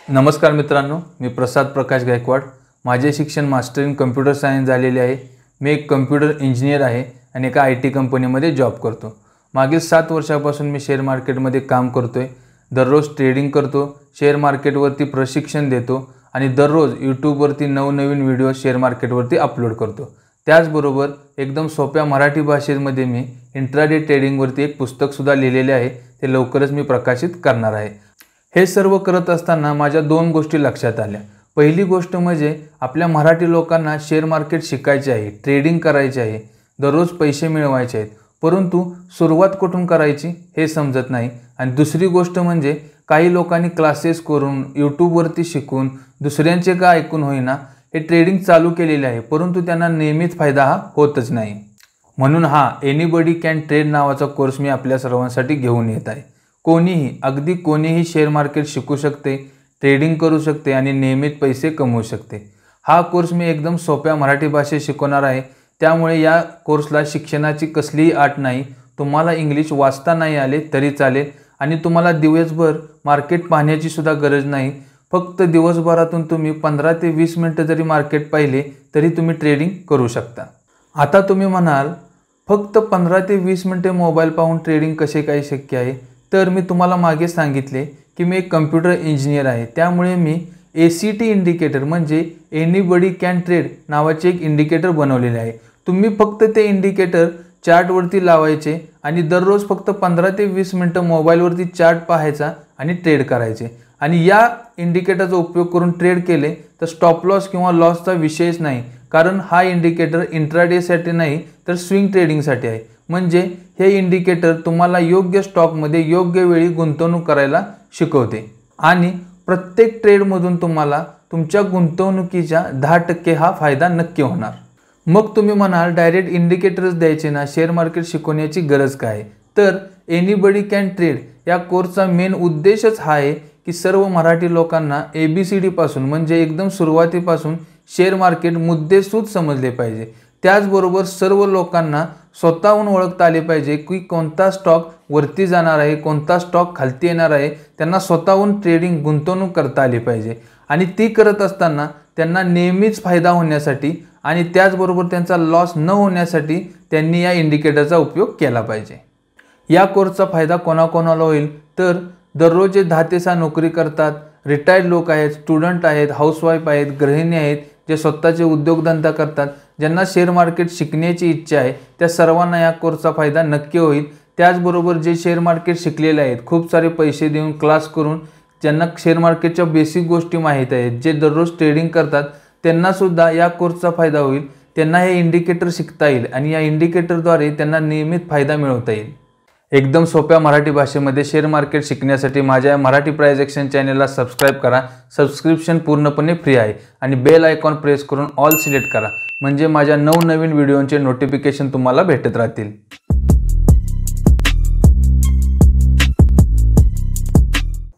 नमस्कार मित्रांनो, मी प्रसाद प्रकाश गायकवाड। माझे शिक्षण मास्टर इन कम्प्युटर सायन्स झालेले आहे। मी एक कम्प्युटर इंजिनियर आहे आणि एका IT कंपनीमध्ये जॉब करतो। मागील 7 वर्षापासून मी शेअर मार्केटमध्ये काम करतोय। दररोज ट्रेडिंग करतो, शेअर मार्केटवरती प्रशिक्षण देतो आणि दररोज YouTubeवरती नवनवीन व्हिडिओ शेअर मार्केटवरती अपलोड करतो। त्याचबरोबर एकदम सोप्या मराठी भाषेमध्ये मी इंट्राडे ट्रेडिंगवरती एक पुस्तक सुद्धा लिहिलेले आहे, ते लवकरच मी प्रकाशित करणार आहे। हे सर्व करत असताना माझ्या 2 गोष्टी लक्षात आल्या। पहिली गोष्ट म्हणजे आपल्या मराठी लोकांना शेअर मार्केट शिकायचे आहे, ट्रेडिंग करायचे आहे, दररोज पैसे मिळवायचे आहेत, परंतु सुरुवात कुठून करायची हे समजत नाही। आणि दुसरी गोष्ट म्हणजे काही लोकांनी क्लासेस करून YouTubeवरती शिकून दुसऱ्यांचे का ऐकून होईना हे ट्रेडिंग चालू केलेले आहे, परंतु त्यांना नेहमीच फायदा हा होतच नाही। म्हणून हा एनीबडी कॅन ट्रेड नावाचा कोर्स मी आपल्या सर्वांसाठी घेऊन येत आहे। कोणीही, अगदी कोणीही शेअर मार्केट शिकू शकते, ट्रेडिंग करू शकते आणि नियमित पैसे कमवू शकते। हा कोर्स मी एकदम सोप्या मराठी भाषेत शिकवणार आहे, त्यामुळे या कोर्सला शिक्षणाची कसलीही अट नाही। तुम्हाला इंग्लिश वाचता नाही आले तरी चालेल आणि तुम्हाला दिवसभर मार्केट पाहण्याची सुद्धा गरज नाही। फक्त दिवसभरातून तुम्ही 15 ते 20 मिनिटे जरी मार्केट पाहिले तरी तुम्ही ट्रेडिंग करू शकता। आता तुम्ही म्हणाल, फक्त 15 ते 20 मिनिटे मोबाईल पाहून ट्रेडिंग कसे काय शक्य आहे? तर मी तुम्हाला मागे सांगितले की मी एक कम्प्युटर इंजिनियर आहे, त्यामुळे मी ACT इंडिकेटर म्हणजे एनीबडी कॅन ट्रेड नावाचे एक इंडिकेटर बनवलेले आहे। तुम्ही फक्त ते इंडिकेटर चार्टवरती लावायचे आणि दररोज फक्त 15 ते 20 मिनिटे मोबाईलवरती चार्ट पाहायचा आणि ट्रेड करायचे। आणि या इंडिकेटरचा उपयोग करून ट्रेड केले तर स्टॉप लॉस किंवा लॉसचा विषयच नाही, कारण हा इंडिकेटर इंट्राडेसाठी नाही तर स्विंग ट्रेडिंगसाठी आहे। म्हणजे हे इंडिकेटर तुम्हाला योग्य स्टॉकमध्ये योग्य वेळी गुंतवणूक करायला शिकवते आणि प्रत्येक ट्रेडमधून तुम्हाला तुमच्या गुंतवणुकीच्या 10% हा फायदा नक्की होणार। मग तुम्ही म्हणाल, डायरेक्ट इंडिकेटर्स द्यायचे ना, शेअर मार्केट शिकवण्याची गरज काय? तर एनीबडी कॅन ट्रेड या कोर्सचा मेन उद्देशच हा आहे की सर्व मराठी लोकांना ABCD पासून म्हणजे एकदम सुरुवातीपासून शेअर मार्केट मुद्देसूद समजले पाहिजे। त्याचबरोबर सर्व लोकांना स्वतःहून ओळखता आले पाहिजे की कोणता स्टॉक वरती जाणार आहे, कोणता स्टॉक खालती येणार आहे। त्यांना स्वतःहून ट्रेडिंग गुंतवणूक करता आली पाहिजे आणि ती करत असताना त्यांना नेहमीच फायदा होण्यासाठी आणि त्याचबरोबर त्यांचा लॉस न होण्यासाठी त्यांनी या इंडिकेटरचा उपयोग केला पाहिजे। या कोर्सचा फायदा कोणाकोणाला होईल? तर दररोज जे 10 ते 6 नोकरी करतात, रिटायर्ड लोक आहेत, स्टुडंट आहेत, हाऊसवाईफ आहेत, गृहिणी आहेत, जे स्वतःचे उद्योगधंदा करतात, ज्यांना शेअर मार्केट शिकण्याची इच्छा आहे, त्या सर्वांना या कोर्सचा फायदा नक्की होईल। त्याचबरोबर जे शेअर मार्केट शिकलेले आहेत, खूप सारे पैसे देऊन क्लास करून ज्यांना शेअर मार्केटच्या बेसिक गोष्टी माहीत आहेत, जे दररोज ट्रेडिंग करतात, त्यांना सुद्धा या कोर्सचा फायदा होईल। त्यांना हे इंडिकेटर शिकता येईल आणि या इंडिकेटरद्वारे त्यांना नियमित फायदा मिळवता येईल। एकदम सोप्या मराठी भाषेमध्ये शेअर मार्केट शिकण्यासाठी माझ्या मराठी प्राइज ॲक्शन चॅनलला सबस्क्राइब करा। सबस्क्रिप्शन पूर्णपणे फ्री आहे आणि बेल आयकॉन प्रेस करून ऑल सिलेक्ट करा, म्हणजे माझ्या नवनवीन व्हिडिओचे नोटिफिकेशन तुम्हाला भेटत राहतील।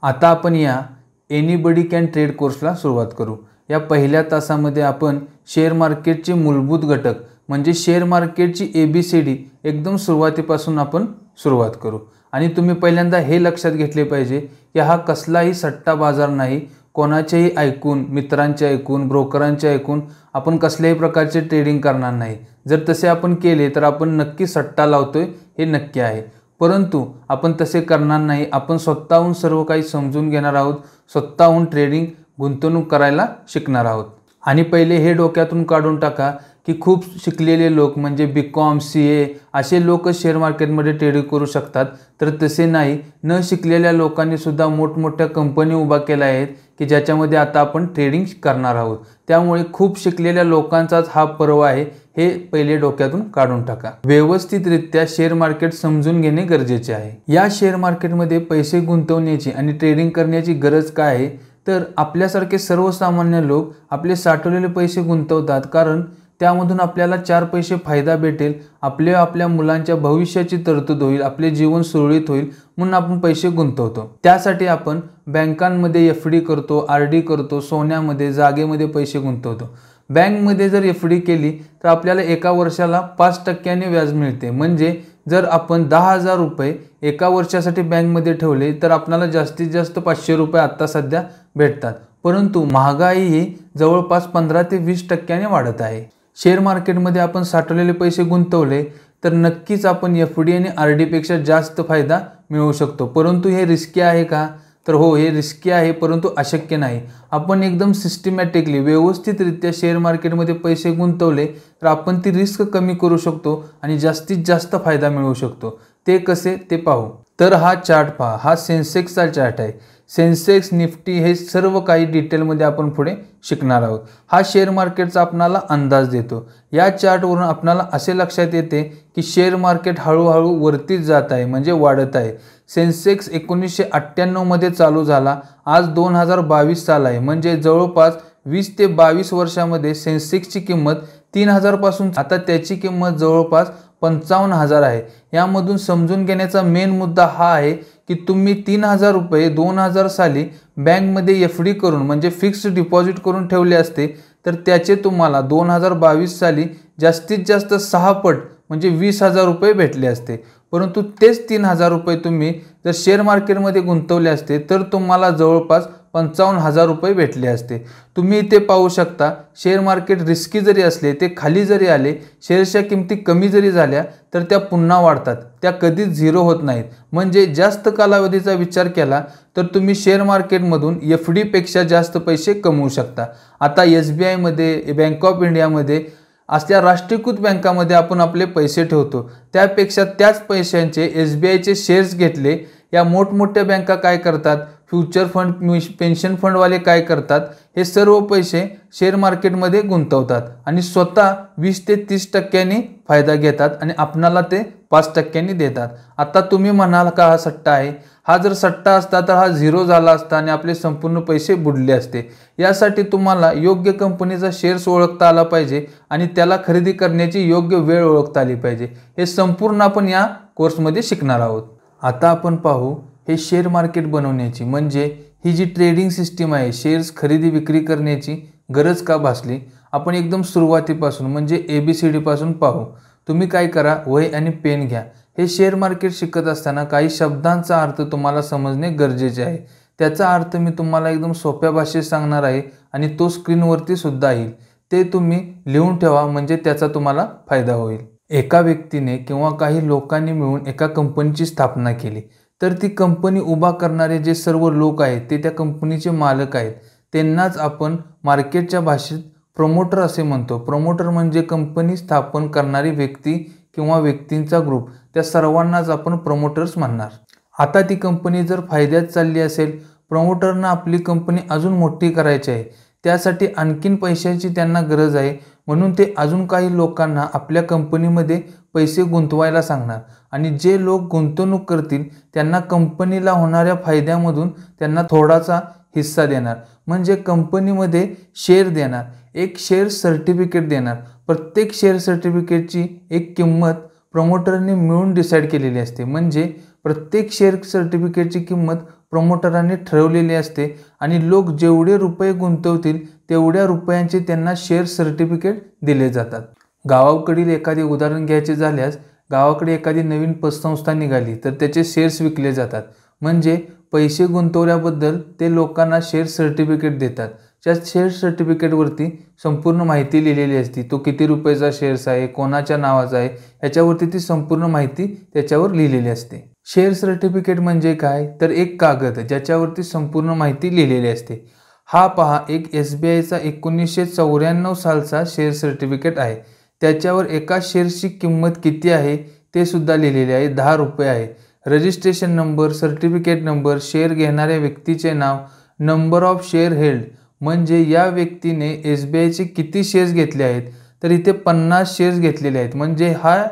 आता आपण या एनीबडी कॅन ट्रेड कोर्सला सुरुवात करू। या पहिल्या तासामध्ये आपण शेअर मार्केटचे मूलभूत घटक म्हणजे शेअर मार्केटची ABCD एकदम सुरुवातीपासून आपण सुरुवात करू। आणि तुम्ही पहिल्यांदा हे लक्षात घेतले पाहिजे की हा कसलाही सट्टा बाजार नाही। कोणाचेही ऐकून, मित्रांचे ऐकून, ब्रोकरांचे ऐकून आपण कसल्याही प्रकारचे ट्रेडिंग करणार नाही। जर तसे आपण केले तर आपण नक्की सट्टा लावतोय हे नक्की आहे, परंतु आपण तसे करणार नाही। आपण स्वतःहून सर्व काही समजून घेणार आहोत, स्वतःहून ट्रेडिंग गुंतवणूक करायला शिकणार आहोत। आणि पहिले हे डोक्यातून काढून टाका की खूप शिकलेले लोक म्हणजे BCom CA असे लोक शेअर मार्केटमध्ये ट्रेडिंग करू शकतात, तर तसे नाही। न शिकलेल्या लोकांनी सुद्धा मोठमोठ्या कंपनी उभा केल्या आहेत की ज्याच्यामध्ये आता आपण ट्रेडिंग करणार आहोत। त्यामुळे खूप शिकलेल्या लोकांचाच हा पर्व आहे, हे पहिले डोक्यातून काढून टाका। व्यवस्थितरित्या शेअर मार्केट समजून घेणे गरजेचे आहे। या शेअर मार्केटमध्ये पैसे गुंतवण्याची आणि ट्रेडिंग करण्याची गरज काय आहे? तर आपल्यासारखे सर्वसामान्य लोक आपले साठवलेले पैसे गुंतवतात, कारण त्यामधून आपल्याला 4 पैसे फायदा भेटेल, आपल्या मुलांच्या भविष्याची तरतूद होईल, आपले जीवन सुरळीत होईल, म्हणून आपण पैसे गुंतवतो। त्यासाठी आपण बँकांमध्ये FD करतो, RD करतो, सोन्यामध्ये, जागेमध्ये पैसे गुंतवतो। बँकमध्ये जर FD केली तर आपल्याला एका वर्षाला 5% व्याज मिळते, म्हणजे जर आपण 10,000 रुपये एका वर्षासाठी बँकमध्ये ठेवले तर आपल्याला जास्तीत जास्त 500 रुपये आत्ता सध्या भेटतात, परंतु महागाई ही जवळपास 15 ते 20% वाढत आहे. शेअर मार्केटमध्ये आपण साठवलेले पैसे गुंतवले तर नक्कीच आपण FD आणि RD पेक्षा जास्त फायदा मिळवू शकतो. परंतु हे रिस्की आहे का? तर हो, हे रिस्की आहे, परंतु अशक्य नाही. आपण एकदम सिस्टमॅटिकली व्यवस्थितरित्या शेअर मार्केटमध्ये पैसे गुंतवले तर आपण ती रिस्क कमी करू शकतो आणि जास्तीत जास्त फायदा मिळवू शकतो. ते कसे ते पाहू. तर हा चार्ट पहा, हा सेन्सेक्सचा चार्ट आहे. सेन्सेक्स, निफ्टी हे सर्व काही डिटेलमध्ये आपण पुढे शिकणार आहोत. हा शेअर मार्केटचा आपणाला अंदाज देतो. या चार्टवरून आपणाला असे लक्षात येते की शेअर मार्केट हळूहळू वरतीच जात आहे, म्हणजे वाढत आहे. सेन्सेक्स 1998 मध्ये चालू झाला, आज 2022 साल आहे, म्हणजे जवळपास 20 ते 22 वर्षामध्ये सेन्सेक्सची किंमत 3,000 पासून आता त्याची किंमत जवळपास 55,000 आहे. यामधून समजून घेण्याचा मेन मुद्दा हा आहे की तुम्ही 3,000 रुपये 2000 साली बँकमध्ये FD करून म्हणजे फिक्स्ड डिपॉझिट करून ठेवले असते तर त्याचे तुम्हाला 2022 साली जास्तीत जास्त 6 पट म्हणजे 20,000 रुपये भेटले असते. परंतु तेच 3,000 रुपये तुम्ही जर शेअर मार्केटमध्ये गुंतवले असते तर तुम्हाला जवळपास 55,000 रुपये भेटले असते. तुम्ही इथे पाहू शकता, शेअर मार्केट रिस्की जरी असले, ते खाली जरी आले, शेअर्सच्या किमती कमी जरी झाल्या तर त्या पुन्हा वाढतात, त्या कधीच झिरो होत नाहीत. म्हणजे जास्त कालावधीचा विचार केला तर तुम्ही शेअर मार्केटमधून FD पेक्षा जास्त पैसे कमवू शकता. आता SBI मध्ये, बँक ऑफ इंडियामध्ये असल्या राष्ट्रीयकृत बँकामध्ये आपण आपले पैसे ठेवतो, त्यापेक्षा त्याच पैशांचे SBIचे शेअर्स घेतले. या मोठमोठ्या बँका काय करतात, फ्युचर फंड, पेन्शन फंडवाले काय करतात, हे सर्व पैसे शेअर मार्केटमध्ये गुंतवतात आणि स्वतः 20 ते 30% फायदा घेतात आणि आपणाला ते 5% देतात. आता तुम्ही म्हणाल का हा सट्टा आहे? हा जर सट्टा असता तर हा झिरो झाला असता आणि आपले संपूर्ण पैसे बुडले असते. यासाठी तुम्हाला योग्य कंपनीचा शेअर्स ओळखता आला पाहिजे आणि त्याला खरेदी करण्याची योग्य वेळ ओळखता आली पाहिजे. हे संपूर्ण आपण या कोर्समध्ये शिकणार आहोत. आता आपण पाहू हे शेअर मार्केट बनवण्याची म्हणजे ही जी ट्रेडिंग सिस्टीम आहे, शेअर्स खरेदी विक्री करण्याची गरज का भासली. आपण एकदम सुरुवातीपासून म्हणजे ABCD पासून पाहू. तुम्ही काय करा, वही आणि पेन घ्या. हे शेअर मार्केट शिकत असताना काही शब्दांचा अर्थ तुम्हाला समजणे गरजेचे आहे. त्याचा अर्थ मी तुम्हाला एकदम सोप्या भाषेत सांगणार आहे आणि तो स्क्रीनवरती सुद्धा येईल. ते तुम्ही लिहून ठेवा, म्हणजे त्याचा तुम्हाला फायदा होईल. एका व्यक्तीने किंवा काही लोकांनी मिळून एका कंपनीची स्थापना केली तर ती कंपनी उभा करणारे जे सर्व लोक आहेत ते त्या कंपनीचे मालक आहेत. त्यांनाच आपण मार्केटच्या भाषेत प्रमोटर असे म्हणतो. प्रमोटर म्हणजे कंपनी स्थापन करणारी व्यक्ती किंवा व्यक्तींचा ग्रुप, त्या सर्वांनाच आपण प्रमोटर्स म्हणणार. आता ती कंपनी जर फायद्यात चालली असेल, प्रमोटरना आपली कंपनी अजून मोठी करायची आहे, त्यासाठी आणखीन पैशांची त्यांना गरज आहे, म्हणून ते अजून काही लोकांना आपल्या कंपनीमध्ये पैसे गुंतवायला सांगणार आणि जे लोक गुंतवणूक करतील त्यांना कंपनीला होणाऱ्या फायद्यामधून त्यांना थोडासा हिस्सा देणार. म्हणजे कंपनीमध्ये शेअर देणार, एक शेअर सर्टिफिकेट देणार. प्रत्येक शेअर सर्टिफिकेटची एक किंमत प्रमोटरने मिळून डिसाईड केलेली असते. म्हणजे प्रत्येक शेअर सर्टिफिकेटची किंमत प्रमोटरांनी ठरवलेली असते आणि लोक जेवढे रुपये गुंतवतील तेवढ्या रुपयांचे त्यांना शेअर सर्टिफिकेट दिले जातात. गावाकडील एखादे उदाहरण घ्यायचे झाल्यास, गावाकडे एखादी नवीन पतसंस्था निघाली तर त्याचे शेअर्स विकले जातात. म्हणजे पैसे गुंतवल्याबद्दल ते लोकांना शेअर सर्टिफिकेट देतात. त्या शेअर सर्टिफिकेटवरती संपूर्ण माहिती लिहिलेली असते. तो किती रुपयाचा शेअर्स आहे, कोणाच्या नावाचा आहे, याच्यावरती ती संपूर्ण माहिती त्याच्यावर लिहिलेली असते. शेअर सर्टिफिकेट म्हणजे काय, तर एक कागद ज्याच्यावरती संपूर्ण माहिती लिहिलेली असते. हा पहा, एक SBIचा 1994 सालचा शेअर सर्टिफिकेट आहे. त्याच्यावर एका शेअर्सची किंमत किती आहे ते सुद्धा लिहिलेले आहे, 10 रुपये आहे. Registration number, certificate number, share घेणाऱ्या व्यक्तीचे नाव, नंबर ऑफ शेअर हेल्ड म्हणजे या व्यक्तीने SBIचे किती शेअर्स घेतले आहेत, तर इथे 50 शेअर्स घेतलेले आहेत. म्हणजे हा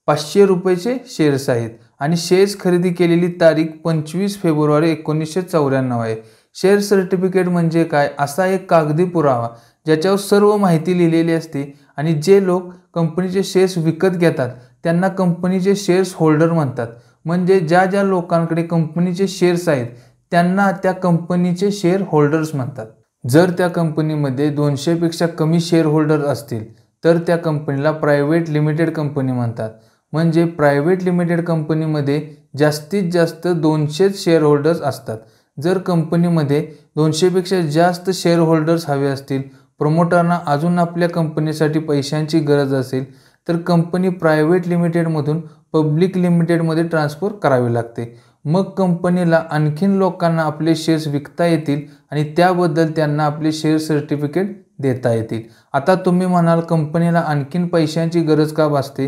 500 रुपयाचे शेअर्स आहेत आणि शेअर्स खरेदी केलेली तारीख 25 फेब्रुवारी 1994 आहे. शेअर सर्टिफिकेट म्हणजे काय, असा एक कागदी पुरावा ज्याच्यावर सर्व माहिती लिहिलेली असते आणि जे लोक कंपनीचे शेअर्स विकत घेतात त्यांना कंपनीचे शेअर्स होल्डर म्हणतात. म्हणजे ज्या ज्या लोकांकडे कंपनीचे शेअर्स आहेत त्यांना त्या कंपनीचे शेअर होल्डर्स म्हणतात. जर त्या कंपनीमध्ये 200 पेक्षा कमी शेअर होल्डर असतील तर त्या कंपनीला प्रायव्हेट लिमिटेड कंपनी म्हणतात. म्हणजे प्रायव्हेट लिमिटेड कंपनीमध्ये जास्तीत जास्त 200 शेअर होल्डर्स असतात. जर कंपनीमध्ये 200पेक्षा जास्त शेअर होल्डर्स हवे असतील, प्रमोटरना अजून आपल्या कंपनीसाठी पैशांची गरज असेल, तर कंपनी प्रायव्हेट लिमिटेडमधून पब्लिक लिमिटेडमध्ये ट्रान्सफर करावी लागते. मग कंपनीला आणखीन लोकांना आपले शेअर्स विकता येतील आणि त्याबद्दल त्यांना आपले शेअर सर्टिफिकेट देता येतील. आता तुम्ही म्हणाल, कंपनीला आणखीन पैशांची गरज का भासते?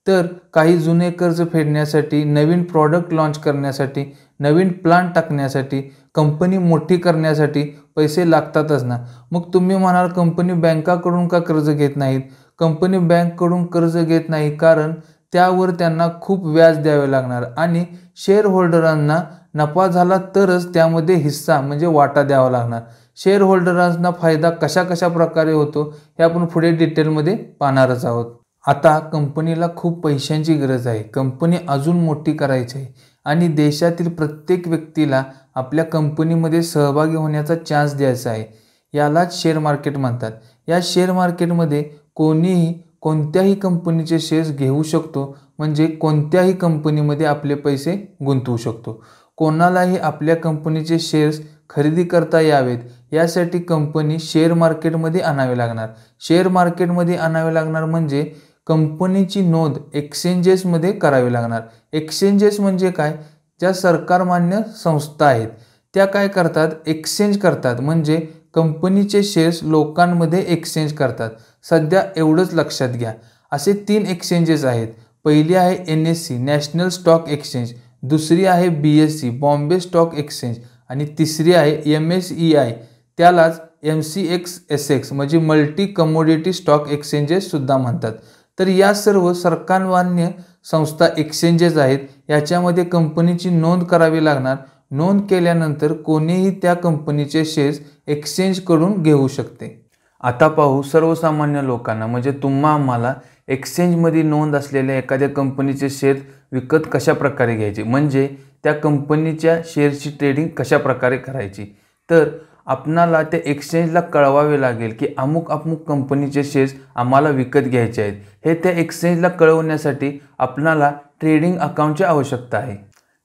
तर काही जुने कर्ज फेडण्यासाठी, नवीन प्रॉडक्ट लॉन्च करण्यासाठी, नवीन प्लांट टाकण्यासाठी, कंपनी मोठी करण्यासाठी पैसे लागतातच ना. मग तुम्ही म्हणाल, कंपनी बँकाकडून का कर्ज घेत नाहीत? कंपनी बँककडून कर्ज घेत नाही कारण त्यावर त्यांना खूप व्याज द्यावे लागणार आणि शेअर होल्डरांना नफा झाला तरच त्यामध्ये हिस्सा म्हणजे वाटा द्यावा लागणार. शेअर होल्डरांना फायदा कशा प्रकारे होतो हे आपण पुढे डिटेलमध्ये पाहणारच आहोत. आता कंपनीला खूप पैशांची गरज आहे. कंपनी अजून मोठी करायची आहे आणि देशातील प्रत्येक व्यक्तीला आपल्या कंपनीमध्ये सहभागी होण्याचा चान्स द्यायचा आहे. यालाच शेअर मार्केट म्हणतात. या शेअर मार्केटमध्ये कोणीही कोणत्याही कंपनीचे शेअर्स घेऊ शकतो, म्हणजे कोणत्याही कंपनीमध्ये आपले पैसे गुंतवू शकतो. कोणालाही आपल्या कंपनीचे शेअर्स खरेदी करता यावेत यासाठी कंपनी शेअर मार्केटमध्ये आणावे लागणार. शेअर मार्केटमध्ये आणावे लागणार म्हणजे कंपनीची नोंद एक्सचेंजेसमध्ये करावी लागणार. एक्सचेंजेस म्हणजे काय? ज्या सरकारमान्य संस्था आहेत त्या काय करतात? एक्सचेंज करतात, म्हणजे कंपनीचे शेअर्स लोकांमध्ये एक्सचेंज करतात. सध्या एवढंच लक्षात घ्या, असे 3 एक्सचेंजेस आहेत. पहिली आहे NSE नॅशनल स्टॉक एक्सचेंज, दुसरी आहे BSE बॉम्बे स्टॉक एक्सचेंज आणि तिसरी आहे MSEI, त्यालाच MCX म्हणजे मल्टी कमोडिटी स्टॉक एक्सचेंजेस सुद्धा म्हणतात. तर या सर्व सरकारमान्य संस्था एक्सचेंजेस आहेत. याच्यामध्ये कंपनीची नोंद करावी लागणार. नोंद केल्यानंतर कोणीही त्या कंपनीचे शेअर्स एक्सचेंजकडून घेऊ शकते. आता पाहू सर्वसामान्य लोकांना म्हणजे तुम्हा आम्हाला एक्सचेंजमध्ये नोंद असलेल्या एखाद्या कंपनीचे शेअर विकत कशा प्रकारे घ्यायचे, म्हणजे त्या कंपनीच्या शेअरची ट्रेडिंग कशा प्रकारे करायची. तर आपणाला त्या एक्सचेंजला कळवावे लागेल की अमुक कंपनीचे शेअर्स आम्हाला विकत घ्यायचे आहेत. हे त्या एक्सचेंजला कळवण्यासाठी आपणाला ट्रेडिंग अकाउंटची आवश्यकता आहे.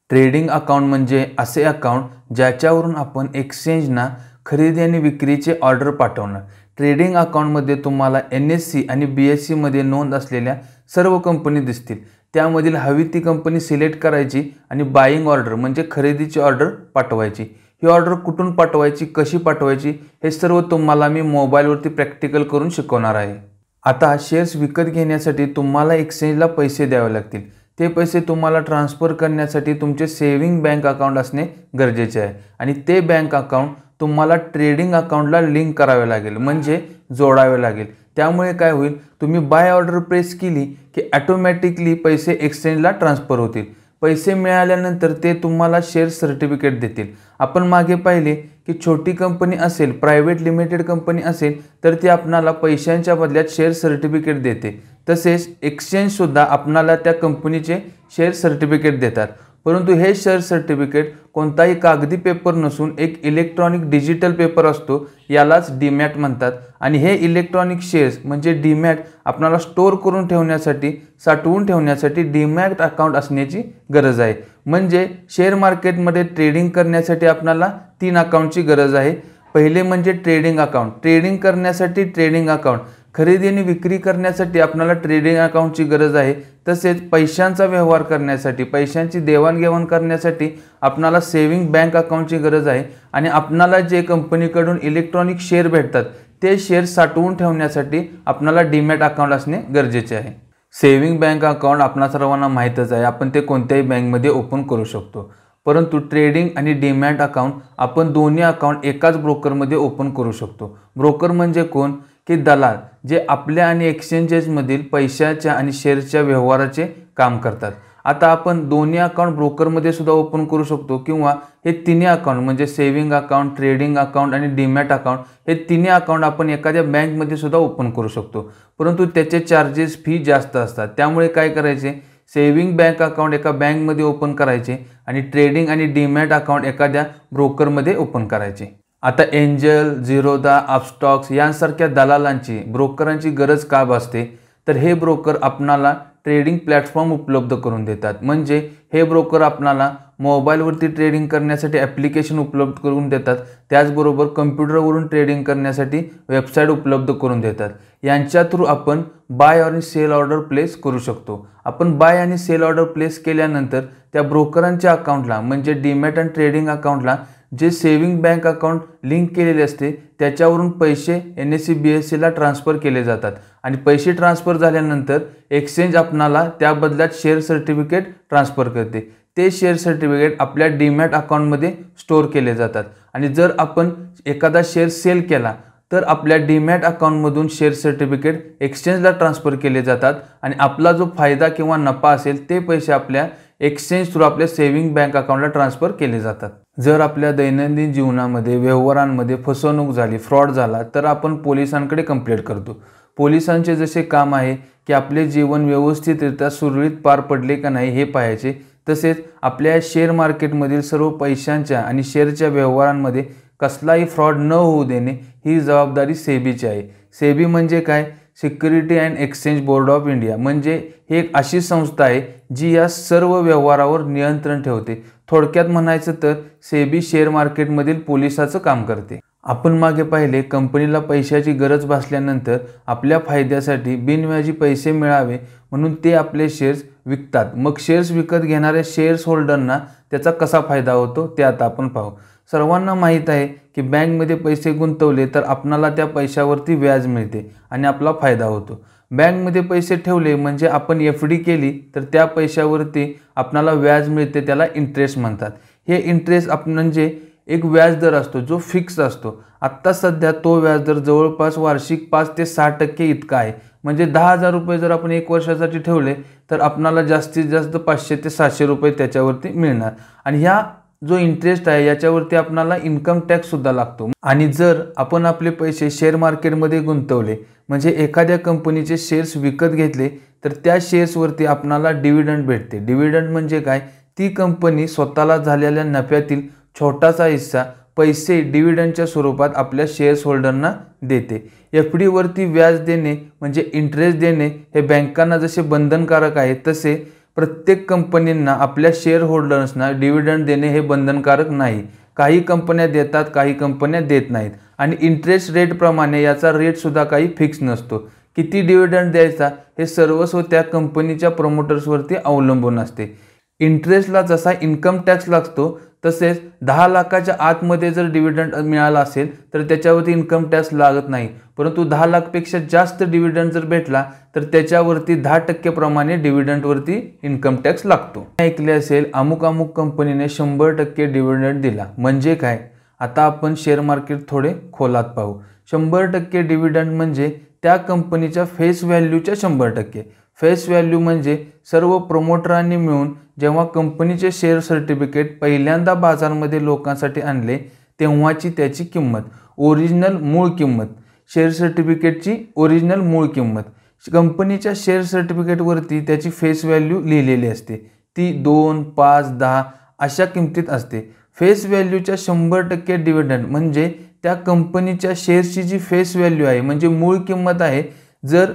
ट्रेडिंग अकाउंट म्हणजे असे अकाउंट ज्याच्यावरून आपण एक्सचेंजना खरेदी आणि विक्रीचे ऑर्डर पाठवणार. ट्रेडिंग अकाउंटमध्ये तुम्हाला NSE आणि BSE मध्ये नोंद असलेल्या सर्व कंपनी दिसतील. त्यामधील हवी ती कंपनी सिलेक्ट करायची आणि बाईंग ऑर्डर म्हणजे खरेदीची ऑर्डर पाठवायची. ही ऑर्डर कुठून पाठवायची, कशी पाठवायची हे सर्व तुम्हाला मी मोबाईलवरती प्रॅक्टिकल करून शिकवणार आहे. आता शेअर्स विकत घेण्यासाठी तुम्हाला एक्सचेंजला पैसे द्यावे लागतील. ते पैसे तुम्हाला ट्रान्सफर करण्यासाठी तुमचे सेव्हिंग बँक अकाउंट असणे गरजेचे आहे आणि ते बँक अकाउंट तुम्हाला ट्रेडिंग अकाउंटला लिंक करावे लागेल, म्हणजे जोडावे लागेल. त्यामुळे काय होईल, तुम्ही बाय ऑर्डर प्रेस केली की ऑटोमॅटिकली पैसे एक्सचेंजला ट्रान्सफर होतील. पैसे मिळाल्यानंतर ते तुम्हाला शेअर सर्टिफिकेट देतील. आपण मागे पाहिले की छोटी कंपनी असेल, प्रायव्हेट लिमिटेड कंपनी असेल तर ती आपणाला पैशांच्या बदल्यात शेअर सर्टिफिकेट देते. तसेच एक्सचेंजसुद्धा आपणाला त्या कंपनीचे शेअर सर्टिफिकेट देतात. परंतु हे शेअर सर्टिफिकेट कोणताही कागदी पेपर नसून एक इलेक्ट्रॉनिक डिजिटल पेपर असतो, यालाच डीमॅट म्हणतात. आणि हे इलेक्ट्रॉनिक शेअर्स म्हणजे डीमॅट आपल्याला स्टोअर करून ठेवण्यासाठी, साठवून ठेवण्यासाठी डीमॅट अकाउंट असण्याची गरज आहे. म्हणजे शेअर मार्केटमध्ये ट्रेडिंग करण्यासाठी आपल्याला 3 अकाउंटची गरज आहे. पहिले म्हणजे ट्रेडिंग अकाउंट, ट्रेडिंग करण्यासाठी ट्रेडिंग अकाउंट, खरेदी आणि विक्री करण्यासाठी आपल्याला ट्रेडिंग अकाउंटची गरज आहे. तसेच पैशांचा व्यवहार करण्यासाठी, पैशांची देवाणघेवाण करण्यासाठी आपल्याला सेव्हिंग बँक अकाउंटची गरज आहे. आणि आपल्याला जे कंपनीकडून इलेक्ट्रॉनिक शेअर भेटतात ते शेअर साठवून ठेवण्यासाठी आपल्याला डीमॅट अकाउंट असणे गरजेचे आहे. सेव्हिंग बँक अकाउंट आपणा सर्वांना माहीतच आहे, आपण ते कोणत्याही बँकमध्ये ओपन करू शकतो. परंतु ट्रेडिंग आणि डीमॅट अकाउंट आपण दोन्ही अकाउंट एकाच ब्रोकरमध्ये ओपन करू शकतो. ब्रोकर म्हणजे कोण? की दलाल, जे आपल्या आणि एक्सचेंजेसमधील पैशाच्या आणि शेअरच्या व्यवहाराचे काम करतात. आता आपण दोन्ही अकाउंट ब्रोकरमध्ये सुद्धा ओपन करू शकतो किंवा हे तिन्ही अकाउंट म्हणजे सेव्हिंग अकाउंट, ट्रेडिंग अकाउंट आणि डीमॅट अकाउंट हे तिन्ही अकाउंट आपण एखाद्या बँकमध्ये सुद्धा ओपन करू शकतो. परंतु त्याचे चार्जेस फी जास्त असतात. त्यामुळे काय करायचे, सेव्हिंग बँक अकाउंट एका बँकमध्ये ओपन करायचे आणि ट्रेडिंग आणि डीमॅट अकाउंट एखाद्या ब्रोकरमध्ये ओपन करायचे. आता एंजल, झिरोदा, अपस्टॉक्स यांसारख्या दलालांची, ब्रोकरांची गरज का भासते? तर हे ब्रोकर आपणाला ट्रेडिंग प्लॅटफॉर्म उपलब्ध करून देतात। म्हणजे हे ब्रोकर आपणाला मोबाईलवरती ट्रेडिंग करण्यासाठी ॲप्लिकेशन उपलब्ध करून देतात, त्याचबरोबर कम्प्युटरवरून ट्रेडिंग करण्यासाठी वेबसाईट उपलब्ध करून देतात। यांच्या थ्रू आपण बाय आणि सेल ऑर्डर प्लेस करू शकतो। आपण बाय आणि सेल ऑर्डर प्लेस केल्यानंतर त्या ब्रोकरांच्या अकाउंटला म्हणजे डीमॅट आणि ट्रेडिंग अकाउंटला जे सेविंग बँक अकाउंट लिंक केलेले असते त्याच्यावरून पैसे NSE BSE ला ट्रान्सफर केले जातात आणि पैसे ट्रान्सफर झाल्यानंतर एक्सचेंज आपणाला त्या बदल्यात शेअर सर्टिफिकेट ट्रान्सफर करते। ते शेअर सर्टिफिकेट आपल्या डीमॅट अकाउंटमध्ये स्टोअर केले जातात आणि जर आपण एखादा शेअर सेल केला तर आपल्या डीमॅट अकाउंटमधून शेअर सर्टिफिकेट एक्सचेंजला ट्रान्सफर केले जातात आणि आपला जो फायदा किंवा नफा असेल ते पैसे आपल्या एक्सचेंज थ्रू आपल्या सेविंग बँक अकाउंटला ट्रान्सफर केले जातात। जर आपल्या दैनंदिन जीवनामध्ये व्यवहारांमध्ये फसवणूक झाली, फ्रॉड झाला तर आपण पोलिसांकडे कंप्लेंट करतो। पोलिसांचे जसे काम आहे की आपले जीवन व्यवस्थितरित्या सुरळीत पार पडले का नाही हे पाहायचे, तसेच आपल्या शेअर मार्केटमधील सर्व पैशांच्या आणि शेअरच्या व्यवहारांमध्ये कसलाही फ्रॉड न होऊ देणे ही जबाबदारी सेबीची आहे। सेबी म्हणजे काय? Security and exchange board of India. म्हणजे ही एक अशी संस्था आहे जी या सर्व व्यवहारावर नियंत्रण ठेवते। थोडक्यात म्हणायचं तर सेबी शेअर मार्केटमधील पोलिसाचं काम करते। आपण मागे पाहिले कंपनीला पैशाची गरज भासल्यानंतर आपल्या फायद्यासाठी बिनव्याजी पैसे मिळावे म्हणून ते आपले शेअर्स विकतात। मग शेअर्स विकत घेणाऱ्या शेअर्स होल्डरना त्याचा कसा फायदा होतो ते आता आपण पाहू। सर्वांना माहीत आहे की बँकमध्ये पैसे गुंतवले तर आपणाला त्या पैशावरती व्याज मिळते आणि आपला फायदा होतो। बँकमध्ये पैसे ठेवले म्हणजे आपण FD केली तर त्या पैशावरती आपणाला व्याज मिळते, त्याला इंटरेस्ट म्हणतात। हे इंटरेस्ट म्हणजे एक व्याजदर असतो जो फिक्स असतो। आत्ता सध्या तो व्याजदर जवळपास वार्षिक 5 ते 6% इतका आहे। म्हणजे 10,000 रुपये जर आपण 1 वर्षासाठी ठेवले तर आपणाला जास्तीत जास्त 500 ते 700 रुपये त्याच्यावरती मिळणार आणि ह्या जो इंटरेस्ट आहे याच्यावरती आपणाला इन्कम टॅक्स सुद्धा लागतो। आणि जर आपण आपले पैसे शेअर मार्केटमध्ये गुंतवले म्हणजे एखाद्या कंपनीचे शेअर्स विकत घेतले तर त्या शेअर्सवरती आपणाला डिव्हिडंड भेटते। डिव्हिडंड म्हणजे काय? ती कंपनी स्वतःला झालेल्या नफ्यातील छोटासा हिस्सा पैसे डिव्हिडंडच्या स्वरूपात आपल्या शेअर्स होल्डरना देते। FD वरती व्याज देणे म्हणजे इंटरेस्ट देणे हे बँकांना जसे बंधनकारक आहे तसे प्रत्येक कंपनींना आपल्या शेअर होल्डर्सना डिव्हिडंड देणे हे बंधनकारक नाही। काही कंपन्या देतात, काही कंपन्या देत नाहीत आणि इंटरेस्ट रेट प्रमाणे याचा रेट सुद्धा काही फिक्स नसतो। किती डिव्हिडंड द्यायचा हे सर्वस्व त्या कंपनीच्या प्रमोटर्सवरती अवलंबून असते। इंटरेस्टला जसा इन्कम टॅक्स लागतो तसेच 10 लाखाच्या आतमध्ये जर डिव्हिडंड मिळाला असेल तर त्याच्यावरती इन्कम टॅक्स लागत नाही, परंतु 10 लाखपेक्षा जास्त डिव्हिडंड जर भेटला तर त्याच्यावरती 10% प्रमाणे डिव्हिडंडवरती इन्कम टॅक्स लागतो। ऐकले असेल अमुक अमुक कंपनीने 100% डिव्हिडंड दिला म्हणजे काय? आता आपण शेअर मार्केट थोडे खोलात पाहू। 100% डिव्हिडंड म्हणजे त्या कंपनीच्या फेस व्हॅल्यूच्या 100%। फेस व्हॅल्यू म्हणजे सर्व प्रमोटरांनी मिळून जेव्हा कंपनीचे शेअर सर्टिफिकेट पहिल्यांदा बाजारामध्ये लोकांसाठी आणले तेव्हाची त्याची किंमत, ओरिजिनल मूळ किंमत, शेअर सर्टिफिकेटची ओरिजिनल मूळ किंमत। कंपनीच्या शेअर सर्टिफिकेटवरती त्याची फेस व्हॅल्यू लिहिलेली असते, ती 2, 5, 10 अशा किमतीत असते। फेस व्हॅल्यूच्या 100% डिव्हिडंड म्हणजे त्या कंपनीच्या शेअर्सची जी फेस व्हॅल्यू आहे म्हणजे मूळ किंमत आहे, जर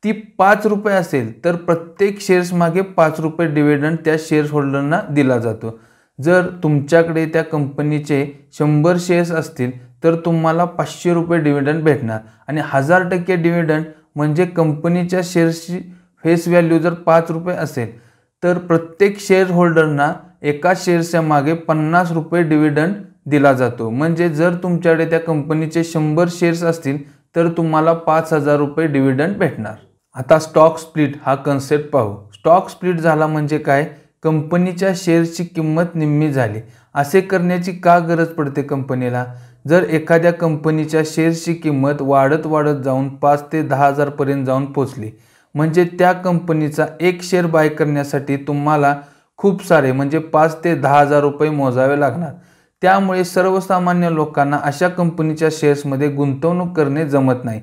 ती 5 रुपये असेल तर प्रत्येक शेअर्स मागे 5 रुपये डिव्हिडंड त्या शेअर्स होल्डरना दिला जातो। जर तुमच्याकडे त्या कंपनीचे 100 शेअर्स असतील तर तुम्हाला 500 रुपये डिव्हिडंड भेटणार आणि 1000% डिव्हिडंड म्हणजे कंपनीच्या शेअर्सची फेस व्हॅल्यू जर 5 रुपये असेल तर प्रत्येक शेअर होल्डरना एका शेअर्सच्या मागे 50 रुपये डिव्हिडंड दिला जातो। म्हणजे जर तुमच्याकडे त्या कंपनीचे 100 शेअर्स असतील तर तुम्हाला 5000 रुपये डिव्हिडंड भेटणार। आता स्टॉक स्प्लिट हा कन्सेप्ट पाहू। स्टॉक स्प्लिट झाला म्हणजे काय? कंपनीच्या शेअर्सची किंमत निम्मी झाली। असे करण्याची का गरज पडते कंपनीला? जर एखाद्या कंपनीच्या शेअर्सची किंमत वाढत जाऊन 5 ते 10,000 पर्यंत जाऊन पोहोचली म्हणजे त्या कंपनीचा एक शेअर बाय करण्यासाठी तुम्हाला खूप सारे म्हणजे 5 ते 10,000 रुपये मोजावे लागणार। त्यामुळे सर्वसामान्य लोकांना अशा कंपनीच्या शेअर्समध्ये गुंतवणूक करणे जमत नाही।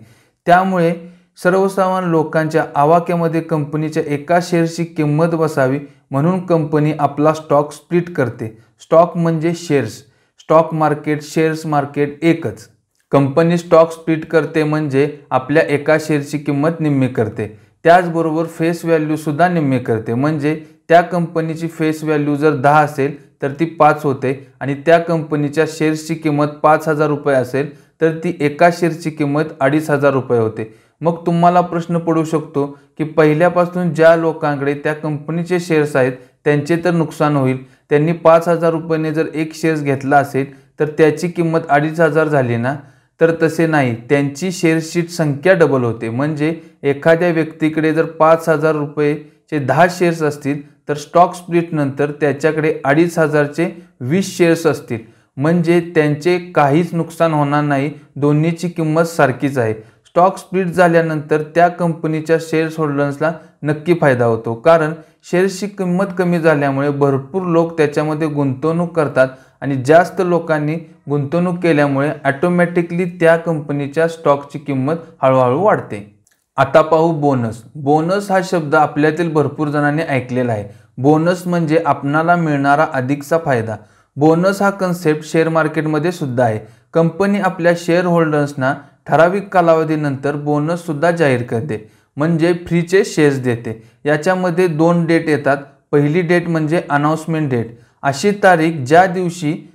त्यामुळे सर्वसामान्य लोकांच्या आवाक्यामध्ये कंपनीच्या एका शेअर्सची किंमत बसावी म्हणून कंपनी आपला स्टॉक स्प्लिट करते। स्टॉक म्हणजे shares, stock market, shares market एकच। कंपनी स्टॉक स्प्लिट करते म्हणजे आपल्या एका शेअरची किंमत निम्मी करते। त्याचबरोबर फेस व्हॅल्यूसुद्धा निम्मे करते, म्हणजे त्या कंपनीची फेस व्हॅल्यू जर 10 असेल तर ती 5 होते आणि त्या कंपनीच्या शेअर्सची किंमत 5,000 रुपये असेल तर ती एका शेअरची किंमत 2,500 रुपये होते. मग तुम्हाला प्रश्न पडू शकतो की पहिल्यापासून ज्या लोकांकडे त्या कंपनीचे शेअर्स आहेत त्यांचे तर नुकसान होईल. त्यांनी 5,000 रुपयाने जर एक शेअर्स घेतला असेल तर त्याची किंमत 2,500 झाली ना. तर तसे नाही, त्यांची शेअर्सची संख्या डबल होते. म्हणजे एखाद्या व्यक्तीकडे जर 5,000 रुपयेचे 10 शेअर्स असतील तर स्टॉक स्प्लिट नंतर त्याच्याकडे 2,500चे 20 शेअर्स असतील, म्हणजे त्यांचे काहीच नुकसान होणार नाही. दोन्हीची किंमत सारखीच आहे. स्टॉक स्प्लिट झाल्यानंतर त्या कंपनीच्या शेअर्स होल्डर्सला नक्की फायदा होतो, कारण शेअर्सची किंमत कमी झाल्यामुळे भरपूर लोक त्याच्यामध्ये गुंतवणूक करतात आणि जास्त लोकांनी गुंतवणूक केल्यामुळे ऑटोमॅटिकली त्या कंपनीच्या स्टॉकची किंमत हळूहळू वाढते. आता पाहू बोनस. बोनस हा शब्द आपल्यातील भरपूर जणांनी ऐकलेला आहे. बोनस म्हणजे आपणाला मिळणारा अधिकचा फायदा. बोनस हा कन्सेप्ट शेअर मार्केटमध्ये सुद्धा आहे. कंपनी आपल्या शेअर होल्डर्सना ठराविक कालावधीनंतर बोनस सुद्धा जाहीर करते, म्हणजे फ्रीचे शेअर्स देते. याच्यामध्ये 2 डेट येतात. पहिली डेट म्हणजे अनाउन्समेंट डेट, अशी तारीख ज्या दिवशी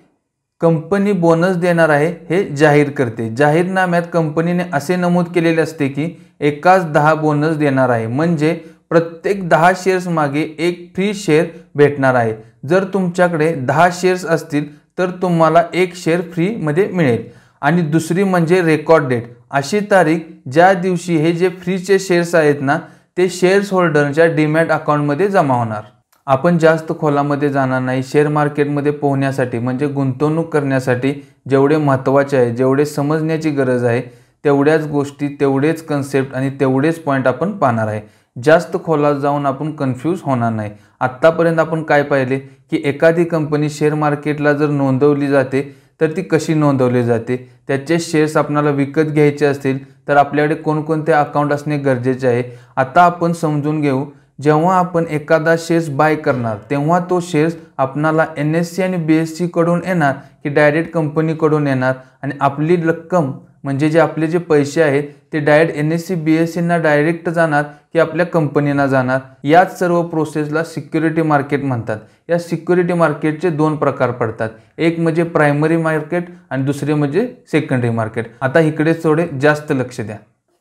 कंपनी बोनस देणार आहे हे जाहीर करते. जाहीरनाम्यात कंपनीने असे नमूद केलेले असते की एकाच 10 बोनस देणार आहे, म्हणजे प्रत्येक 10 शेअर्स मागे एक फ्री शेअर भेटणार आहे. जर तुमच्याकडे 10 शेअर्स असतील तर तुम्हाला एक शेअर फ्रीमध्ये मिळेल. आणि दुसरी म्हणजे रेकॉर्ड डेट, अशी तारीख ज्या दिवशी हे जे फ्रीचे शेअर्स आहेत ना ते शेअर्स होल्डरच्या डीमॅट अकाउंटमध्ये जमा होणार. आपण जास्त खोलामध्ये जाणार नाही. शेअर मार्केटमध्ये पोहण्यासाठी म्हणजे गुंतवणूक करण्यासाठी जेवढे महत्त्वाचे आहे, जेवढे समजण्याची गरज आहे, तेवढ्याच गोष्टी, तेवढेच कन्सेप्ट आणि तेवढेच पॉईंट आपण पाहणार आहे. जास्त खोलात जाऊन आपण कन्फ्यूज होणार नाही. आत्तापर्यंत आपण काय पाहिले की एखादी कंपनी शेअर मार्केटला जर नोंदवली जाते तर ती कशी नोंदवली जाते, त्याचे शेअर्स आपल्याला विकत घ्यायचे असतील तर आपल्याकडे कोणकोणते अकाउंट असणे गरजेचे आहे. आता आपण समजून घेऊ. जेव्हा आपण एखादा शेअर्स बाय करणार तेव्हा तो शेअर्स आपणाला NSE आणि BSE कडून येणार की डायरेक्ट कंपनीकडून येणार, आणि आपली रक्कम म्हणजे जे आपले जे पैसे आहेत ते डायरेक्ट NSE BSE ना डायरेक्ट जाणार की आपल्या कंपनीना जाणार. याच सर्व प्रोसेसला सिक्युरिटी मार्केट म्हणतात. या सिक्युरिटी मार्केटचे 2 प्रकार पडतात. एक म्हणजे प्रायमरी मार्केट आणि दुसरे म्हणजे सेकंडरी मार्केट. आता इकडे थोडे जास्त लक्ष द्या.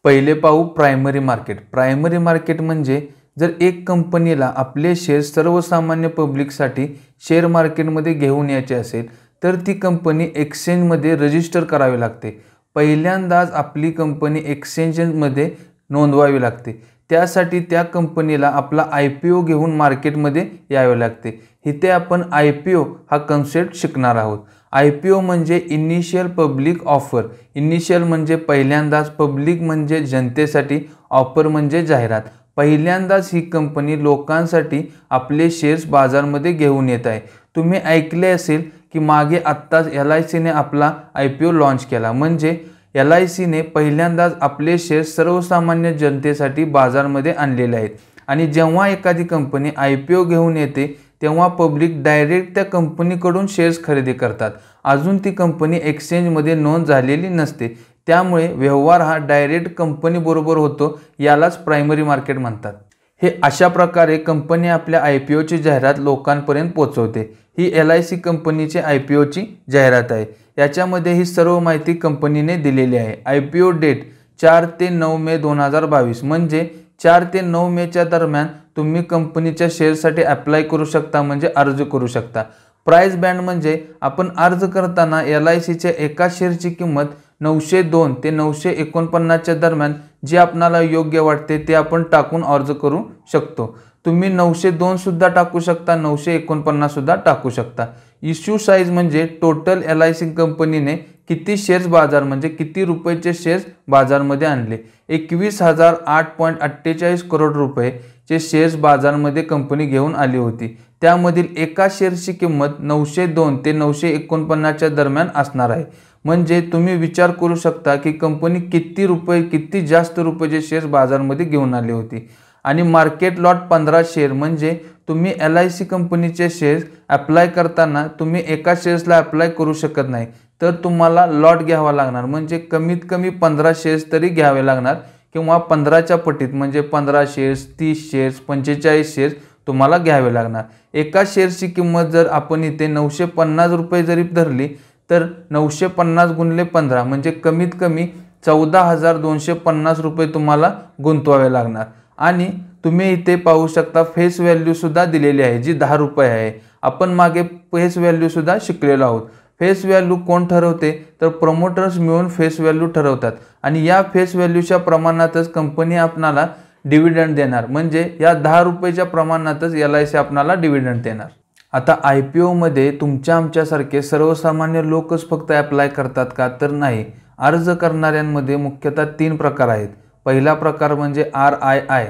पहिले पाहू प्रायमरी मार्केट. प्रायमरी मार्केट म्हणजे जर एक कंपनीला आपले शेअर सर्वसामान्य पब्लिकसाठी शेअर मार्केटमध्ये घेऊन यायचे असेल तर ती कंपनी एक्सचेंजमध्ये रजिस्टर करावी लागते. पहिल्यांदाच आपली कंपनी एक्सचेंजमध्ये नोंदवावी लागते. त्यासाठी त्या कंपनीला आपला IPO घेऊन मार्केटमध्ये यावे लागते. इथे आपण IPO हा कन्सेप्ट शिकणार आहोत. IPO म्हणजे इनिशियल पब्लिक ऑफर. इनिशियल म्हणजे पहिल्यांदाच, पब्लिक म्हणजे जनतेसाठी, ऑफर म्हणजे जाहिरात. पहिल्यांदाच ही कंपनी लोकांसाठी आपले शेअर्स बाजारामध्ये घेऊन येत आहे. तुम्ही ऐकले असेल की मागे आत्ताच LICने आपला IPO लॉन्च केला, म्हणजे LICने पहिल्यांदाच आपले शेअर्स सर्वसामान्य जनतेसाठी बाजारामध्ये आणलेले आहेत. आणि जेव्हा एखादी कंपनी IPO घेऊन येते तेव्हा पब्लिक डायरेक्ट त्या कंपनीकडून शेअर्स खरेदी करतात. अजून ती कंपनी एक्सचेंजमध्ये नोंद झालेली नसते, त्यामुळे व्यवहार हा डायरेक्ट कंपनीबरोबर होतो. यालाच प्रायमरी मार्केट म्हणतात. हे अशा प्रकारे कंपनी आपल्या IPOची जाहिरात लोकांपर्यंत पोहोचवते. ही LIC कंपनीची IPOची जाहिरात आहे. याच्यामध्ये ही सर्व माहिती कंपनीने दिलेली आहे. IPO डेट 4 ते 9 मे 2022, म्हणजे 4 ते 9 मेच्या दरम्यान तुम्ही कंपनीच्या शेअरसाठी अप्लाय करू शकता, म्हणजे अर्ज करू शकता. प्राइस बँड म्हणजे आपण अर्ज करताना LICच्या एका शेअरची किंमत 902 ते 949च्या दरम्यान जे आपणाला योग्य वाटते ते आपण टाकून अर्ज करू शकतो. तुम्ही 902 सुद्धा टाकू शकता, 949 सुद्धा टाकू शकता. इश्यू साईज म्हणजे टोटल LIC कंपनीने किती शेअर्स बाजार म्हणजे किती रुपयाचे शेअर्स बाजारमध्ये आणले. 21,008.48 करोड रुपयेचे शेअर्स बाजारमध्ये कंपनी घेऊन आली होती. त्यामधील एका शेअरची किंमत 902 ते 949च्या दरम्यान असणार आहे. म्हणजे तुम्ही विचार करू शकता की कंपनी किती जास्त रुपयाचे शेअर्स बाजारमध्ये घेऊन आली होती. आणि मार्केट लॉट 15 शेअर, म्हणजे तुम्ही LIC कंपनीचे शेअर्स अप्लाय करताना तुम्ही एका शेअर्सला अप्लाय करू शकत नाही, तर तुम्हाला लॉट घ्यावा लागणार. म्हणजे कमीत कमी 15 शेअर्स तरी घ्यावे लागणार किंवा 15च्या पटीत म्हणजे 15 शेअर्स, 30 शेअर्स, 45 शेअर्स तुम्हाला घ्यावे लागणार। एका शेअर्सची किंमत जर आपण इथे 950 रुपये जरी धरली तर 950 गुणिले 15 म्हणजे कमीत कमी 14,250 रुपये तुम्हाला गुंतवावे लागणार। आणि तुम्ही इथे पाहू शकता फेस व्हॅल्यू सुद्धा दिलेली आहे जी 10 रुपये आहे। आपण मागे फेस व्हॅल्यू सुद्धा शिकलेलो आहोत। फेस व्हॅल्यू कोण ठरवते तर प्रमोटर्स मिळून फेस व्हॅल्यू ठरवतात आणि या फेस व्हॅल्यूच्या प्रमाणातच कंपनी आपणाला डिव्हिडंड देणार, म्हणजे या 10 रुपयाच्या प्रमाणातच LIC आपणाला डिव्हिडंड देणार। आता IPO मध्ये तुमच्या आमच्यासारखे सर्वसामान्य लोकच फक्त अप्लाय करतात का तर नाही। अर्ज करणाऱ्यांमध्ये मुख्यतः 3 प्रकार आहेत। पहिला प्रकार म्हणजे RII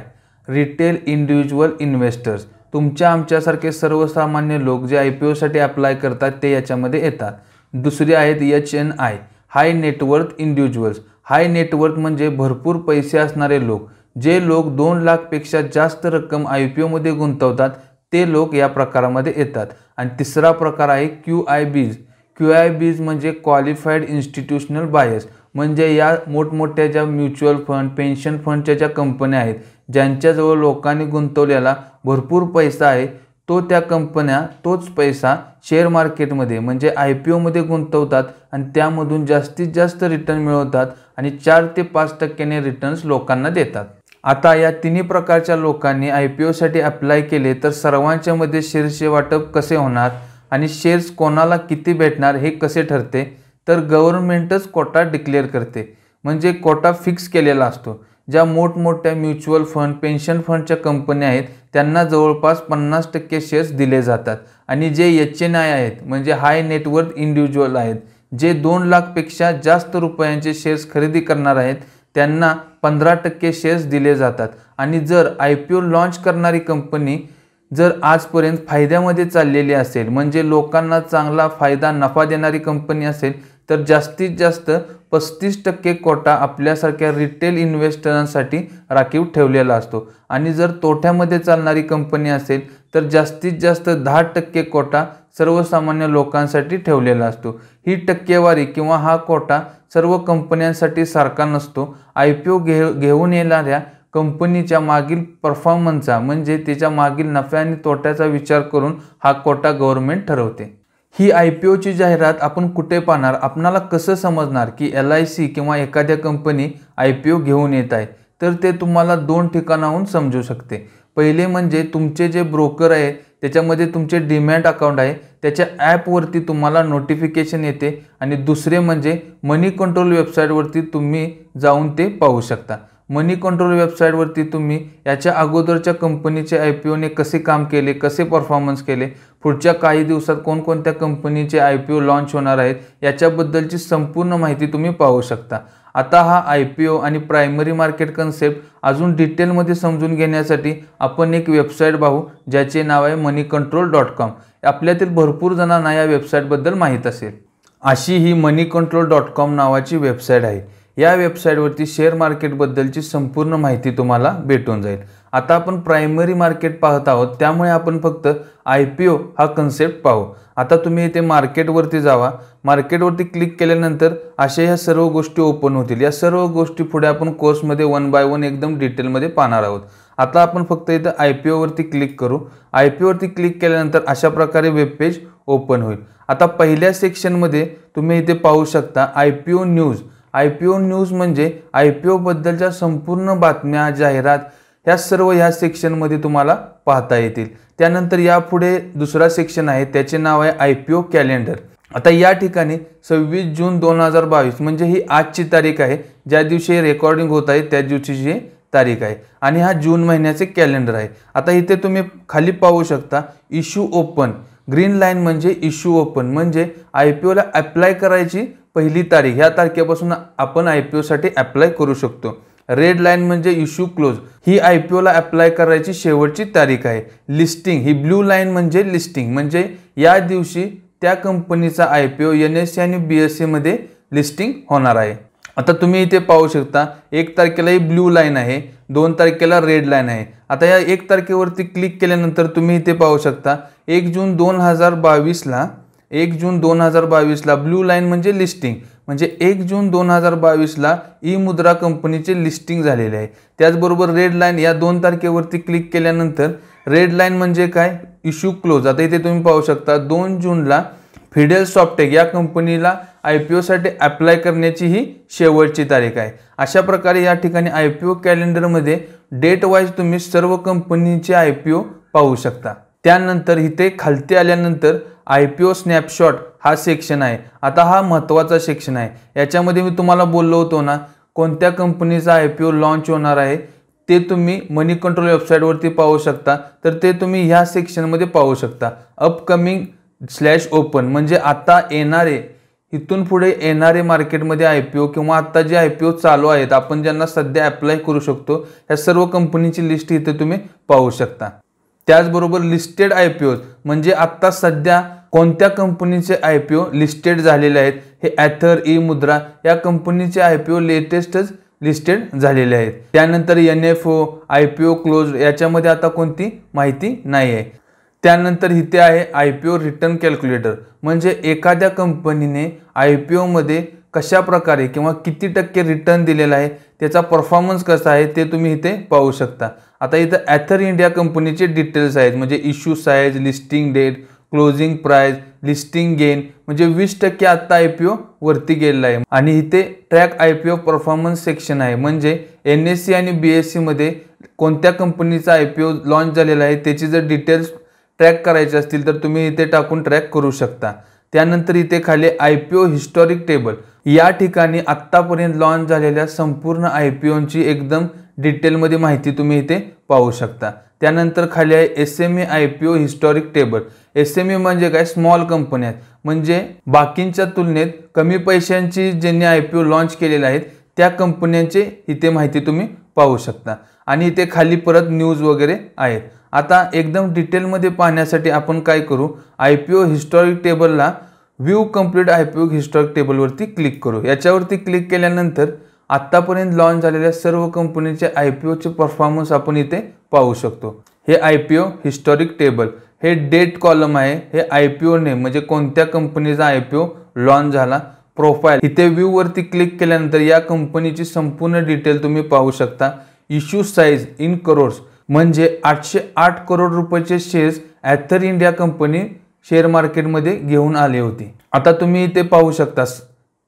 रिटेल इंडिव्हिज्युअल इन्व्हेस्टर्स, तुमच्या आमच्यासारखे सर्वसामान्य लोक जे IPO साठी अप्लाय करतात ते याच्यामध्ये येतात। दुसरी आहेत HNI high net worth individuals, high net worth म्हणजे भरपूर पैसे असणारे लोक, जे लोक 2 लाखपेक्षा जास्त रक्कम IPO मध्ये गुंतवतात ते लोक या प्रकारामध्ये येतात। आणि तिसरा प्रकार आहे QIBs, QIBs म्हणजे क्वालिफाईड इन्स्टिट्यूशनल बायर्स, म्हणजे या मोठमोठ्या ज्या म्युच्युअल फंड, पेन्शन फंडच्या ज्या कंपन्या आहेत ज्यांच्याजवळ लोकांनी गुंतवलेला भरपूर पैसा आहे, तो त्या कंपन्या तोच पैसा शेअर मार्केटमध्ये म्हणजे IPO मध्ये गुंतवतात आणि त्यामधून जास्तीत जास्त रिटर्न मिळवतात आणि 4 ते 5% रिटर्न्स लोकांना देतात। आता या तिन्ही प्रकारच्या लोकांनी IPO साठी अप्लाय केले तर सर्वांच्या मध्ये शेअर्सचे वाटप कसे होणार आणि शेअर्स कोणाला किती भेटणार हे कसे ठरते तर गव्हर्नमेंटच कोटा डिक्लेअर करते, म्हणजे कोटा फिक्स केलेला असतो। ज्या मोठमोठ्या म्युच्युअल फंड, पेन्शन फंडच्या कंपन्या आहेत त्यांना जवळपास 50% शेअर्स दिले जातात आणि जे HNI आहेत म्हणजे हाय नेटवर्थ इंडिव्हिज्युअल आहेत, जे 2 लाखपेक्षा जास्त रुपयांचे शेअर्स खरेदी करणार आहेत त्यांना 15% शेअर्स दिले जातात। आणि जर IPO लॉन्च करणारी कंपनी जर आजपर्यंत फायद्यामध्ये चाललेली असेल, म्हणजे लोकांना चांगला फायदा नफा देणारी कंपनी असेल तर जास्तीत जास्त 35% कोटा आपल्यासारख्या रिटेल इन्व्हेस्टरांसाठी राखीव ठेवलेला असतो आणि जर तोट्यामध्ये चालणारी कंपनी असेल तर जास्तीत जास्त 10% कोटा सर्वसामान्य लोकांसाठी ठेवलेला असतो। ही टक्केवारी किंवा हा कोटा सर्व कंपन्यांसाठी सारखा नसतो। IPO घेऊन येणाऱ्या कंपनीच्या मागील परफॉर्मन्सचा म्हणजे त्याच्या मागील नफ्या आणि तोट्याचा विचार करून हा कोटा गव्हर्नमेंट ठरवते। ही IPO ची जाहिरात आपण कुठे पाहणार, आपणाला कसं समजणार की LIC किंवा एखाद्या कंपनी IPO घेऊन येत आहे तर ते तुम्हाला 2 ठिकाणाहून समजू शकते। पहिले म्हणजे तुमचे जे ब्रोकर आहे त्याच्यामध्ये तुमचे डीमॅट अकाउंट आहे त्याच्या ॲपवरती तुम्हाला नोटिफिकेशन येते आणि दुसरे म्हणजे मनी कंट्रोल वेबसाईटवरती तुम्ही जाऊन ते पाहू शकता। मनी कंट्रोल वेबसाईटवरती तुम्ही याच्या अगोदरच्या कंपनीचे IPO ने कसे काम केले, कसे परफॉर्मन्स केले, पुढच्या काही दिवसात कोणकोणत्या कंपनीचे IPO लॉन्च होणार आहेत याच्याबद्दलची संपूर्ण माहिती तुम्ही पाहू शकता। आता हा IPO आणि प्रायमरी मार्केट कन्सेप्ट अजून डिटेलमध्ये समजून घेण्यासाठी आपण एक वेबसाईट पाहू ज्याचे नाव आहे moneycontrol.com। आपल्यातील भरपूर जणांना या वेबसाईटबद्दल माहीत असेल। अशी ही moneycontrol.com नावाची वेबसाईट आहे। या वेबसाईटवरती शेअर मार्केटबद्दलची संपूर्ण माहिती तुम्हाला भेटून जाईल। आता आपण प्रायमरी मार्केट पाहत आहोत त्यामुळे आपण फक्त IPO हा कन्सेप्ट पाहू। आता तुम्ही इथे मार्केटवरती जावा, मार्केटवरती क्लिक केल्यानंतर अशा ह्या सर्व गोष्टी ओपन होतील। या सर्व गोष्टी पुढे आपण कोर्समध्ये 1 बाय 1 एकदम डिटेलमध्ये पाहणार आहोत। आता आपण फक्त इथे IPO वरती क्लिक करू। IPO वरती क्लिक केल्यानंतर अशा प्रकारे वेब पेज ओपन होईल। आता पहिल्या सेक्शनमध्ये तुम्ही इथे पाहू शकता IPO न्यूज। IPO न्यूज म्हणजे IPO बद्दलच्या संपूर्ण बातम्या, जाहिरात ह्या सर्व ह्या सेक्शनमध्ये तुम्हाला पाहता येतील। त्यानंतर यापुढे दुसरा सेक्शन आहे त्याचे नाव आहे IPO कॅलेंडर। आता या ठिकाणी 26 जून 2022 म्हणजे ही आजची तारीख आहे, ज्या दिवशी रेकॉर्डिंग होत आहे त्या दिवशीची तारीख आहे आणि हा जून महिन्याचे कॅलेंडर आहे। आता इथे तुम्ही खाली पाहू शकता इश्यू ओपन, ग्रीन लाईन म्हणजे इश्यू ओपन म्हणजे IPO ला अप्लाय करायची पहिली तारीख, ह्या तारखेपासून आपण IPO साठी अप्लाय करू शकतो। रेड लाईन म्हणजे इश्यू क्लोज, ही IPO ला अप्लाय करायची शेवटची तारीख आहे। लिस्टिंग ही ब्लू लाईन म्हणजे लिस्टिंग म्हणजे या दिवशी त्या कंपनीचा IPO NSE आणि BSE मध्ये लिस्टिंग होणार आहे। आता तुम्ही इथे पाहू शकता 1 तारखेला ही ब्लू लाईन आहे, 2 तारखेला रेड लाईन आहे। आता या 1 तारखेवरती क्लिक केल्यानंतर तुम्ही इथे पाहू शकता 1 जून 2022 ला 1 जून 2022ला ब्लू लाईन म्हणजे लिस्टिंग, म्हणजे 1 जून 2022ला ई मुद्रा कंपनीचे लिस्टिंग झालेले आहे। त्याचबरोबर रेड लाईन या 2 तारखेवरती क्लिक केल्यानंतर रेड लाईन म्हणजे काय, इश्यू क्लोज। आता इथे तुम्ही पाहू शकता 2 जूनला फिडेल सॉफ्टेक या कंपनीला IPO साठी अप्लाय करण्याची ही शेवटची तारीख आहे। अशा प्रकारे या ठिकाणी IPO कॅलेंडरमध्ये डेट वाईज तुम्ही सर्व कंपनीचे IPO पाहू शकता। त्यानंतर इथे खालती आल्यानंतर IPO स्नॅपशॉट हा सेक्शन आहे। आता हा महत्त्वाचा सेक्शन आहे। याच्यामध्ये मी तुम्हाला बोललो होतो ना, कोणत्या कंपनीचा IPO लॉन्च होणार आहे ते तुम्ही मनी कंट्रोल वेबसाईटवरती पाहू शकता। तर ते तुम्ही ह्या सेक्शनमध्ये पाहू शकता। अपकमिंग/ओपन म्हणजे आता येणारे, इथून पुढे येणारे मार्केटमध्ये IPO किंवा आता जे IPO चालू आहेत, आपण ज्यांना सध्या अप्लाय करू शकतो, या सर्व कंपनीची लिस्ट इथे तुम्ही पाहू शकता। त्याचबरोबर लिस्टेड IPOs म्हणजे आता सध्या कोणत्या कंपनीचे IPO लिस्टेड झालेले आहेत, हे ॲथर, ई मुद्रा या कंपनीचे IPO लेटेस्टच लिस्टेड झालेले आहेत। त्यानंतर NFO, IPO क्लोज याच्यामध्ये आता कोणती माहिती नाही आहे। त्यानंतर इथे आहे IPO रिटर्न कॅल्क्युलेटर, म्हणजे एखाद्या कंपनीने IPO मध्ये कशा प्रकारे किंवा किती टक्के रिटर्न दिलेला आहे, त्याचा परफॉर्मन्स कसा आहे ते तुम्ही इथे पाहू शकता। आता इथे ॲथर इंडिया कंपनीचे डिटेल्स आहेत, म्हणजे issue size, listing date, closing price, listing gain, म्हणजे 20% आता IPO वरती गेलेला आहे। आणि इथे ट्रॅक IPO परफॉर्मन्स सेक्शन आहे, म्हणजे NSE आणि BSE मध्ये कोणत्या कंपनीचा IPO लॉन्च झालेला आहे त्याची जर डिटेल्स ट्रॅक करायचे असतील तर तुम्ही इथे टाकून ट्रॅक करू शकता। त्यानंतर इथे खाली IPO हिस्टॉरिक टेबल, या ठिकाणी आत्तापर्यंत लॉन्च झालेल्या संपूर्ण IPOची एकदम डिटेलमध्ये माहिती तुम्ही इथे पाहू शकता। त्यानंतर खाली आहे SME IPO historic table. SME म्हणजे काय, स्मॉल कंपन्या, म्हणजे बाकींच्या तुलनेत कमी पैशांची ज्यांनी IPO लॉन्च केलेले आहेत त्या कंपन्यांचे इथे माहिती तुम्ही पाहू शकता। आणि इथे खाली परत न्यूज वगैरे आहेत। आता एकदम डिटेलमध्ये पाहण्यासाठी आपण काय करू, IPO हिस्टॉरिक टेबलला व्ह्यू कंप्लीट IPO हिस्टॉरिक टेबलवरती क्लिक करू। याच्यावरती क्लिक केल्यानंतर आत्तापर्यंत लॉन्च झालेल्या सर्व कंपनीचे IPOचे परफॉर्मन्स आपण इथे पाहू शकतो। हे IPO हिस्टॉरिक टेबल, हे डेट कॉलम आहे, हे IPO नेम म्हणजे कोणत्या कंपनीचा IPO लॉन्च झाला। प्रोफाईल, इथे व्ह्यू वरती क्लिक केल्यानंतर या कंपनीची संपूर्ण डिटेल तुम्ही पाहू शकता। इश्यू साईज इन करोड्स, म्हणजे 808 करोड रुपयाचे shares Ather India company share मार्केटमध्ये घेऊन आले होते। आता तुम्ही इथे पाहू शकता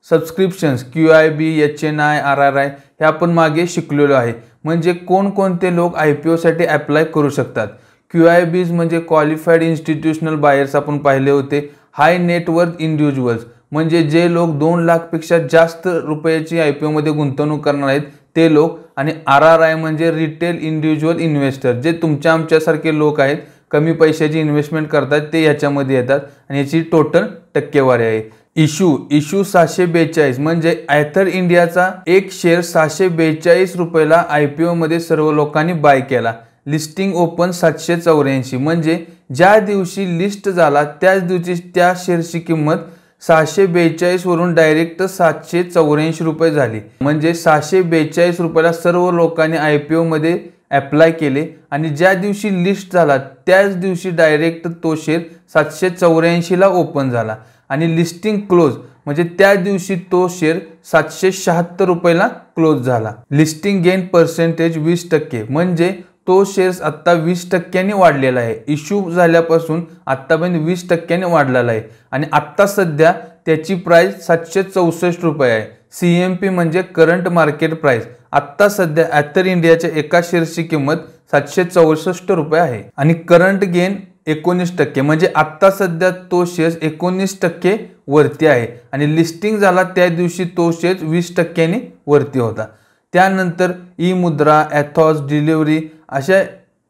सबस्क्रिप्शन्स, QIB, HNI, RRI हे आपण मागे शिकलेलो आहे, म्हणजे कोणकोणते लोक IPO साठी अप्लाय करू शकतात। QIBs म्हणजे क्वालिफाईड इन्स्टिट्यूशनल बायर्स आपण पाहिले होते। हाय नेटवर्थ इंडिव्हिज्युअल्स म्हणजे जे लोक 2 लाखपेक्षा जास्त रुपयाची IPO मध्ये गुंतवणूक करणार आहेत ते लोक। आणि RRI म्हणजे रिटेल इंडिव्हिज्युअल इन्व्हेस्टर, जे तुमच्या आमच्यासारखे लोक आहेत, कमी पैशाची इन्व्हेस्टमेंट करतात, ते याच्यामध्ये येतात आणि याची टोटल टक्केवारी आहे। इश्यू 642 म्हणजे ॲथर इंडियाचा एक शेअर 642 रुपयाला IPO मध्ये सर्व लोकांनी बाय केला। लिस्टिंग ओपन 784 म्हणजे ज्या दिवशी लिस्ट झाला त्याच दिवशी त्या शेअरची किंमत 642 वरून डायरेक्ट 784 रुपये झाली, म्हणजे 642 रुपयाला सर्व लोकांनी IPO मध्ये अप्लाय केले आणि ज्या दिवशी लिस्ट झाला त्याच दिवशी डायरेक्ट तो शेअर 784 ला ओपन झाला आणि लिस्टिंग क्लोज म्हणजे त्या दिवशी तो शेअर 776 रुपयाला क्लोज झाला। लिस्टिंग गेन पर्सेंटेज 20%, म्हणजे तो शेअर्स आता 20% वाढलेला आहे। इश्यू झाल्यापासून आतापर्यंत 20% वाढलेला आहे आणि आता सध्या त्याची प्राइस 764 रुपये आहे। CMP म्हणजे करंट मार्केट प्राइस, आता सध्या ॲथर इंडियाच्या एका शेअरची किंमत 764 रुपये आहे आणि करंट गेन 19%, म्हणजे आता सध्या तो शेअर 19% वरती आहे आणि लिस्टिंग झाला त्या दिवशी तो शेअर 20% वरती होता। त्यानंतर ई मुद्रा, ॲथॉस, डिलिव्हरी अशा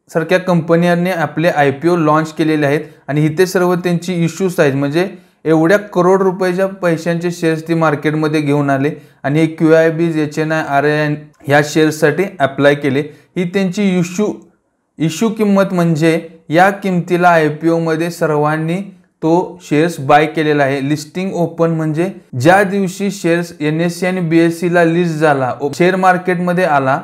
सारख्या कंपन्यांनी आपले IPO लॉन्च केलेले आहेत आणि इथे सर्व त्यांची इश्यू साईज म्हणजे एवढ्या करोड रुपयाच्या पैशांचे शेअर्स ती मार्केटमध्ये घेऊन आले आणि हे QIBs, HNI, RRI ह्या शेअर्ससाठी अप्लाय केले। ही त्यांची इश्यू किंमत, म्हणजे या किमतीला IPO मध्ये सर्वांनी तो शेअर्स बाय केलेला आहे। लिस्टिंग ओपन म्हणजे ज्या दिवशी शेअर्स NSE आणि BSE ला लिस्ट झाला, शेअर मार्केटमध्ये आला,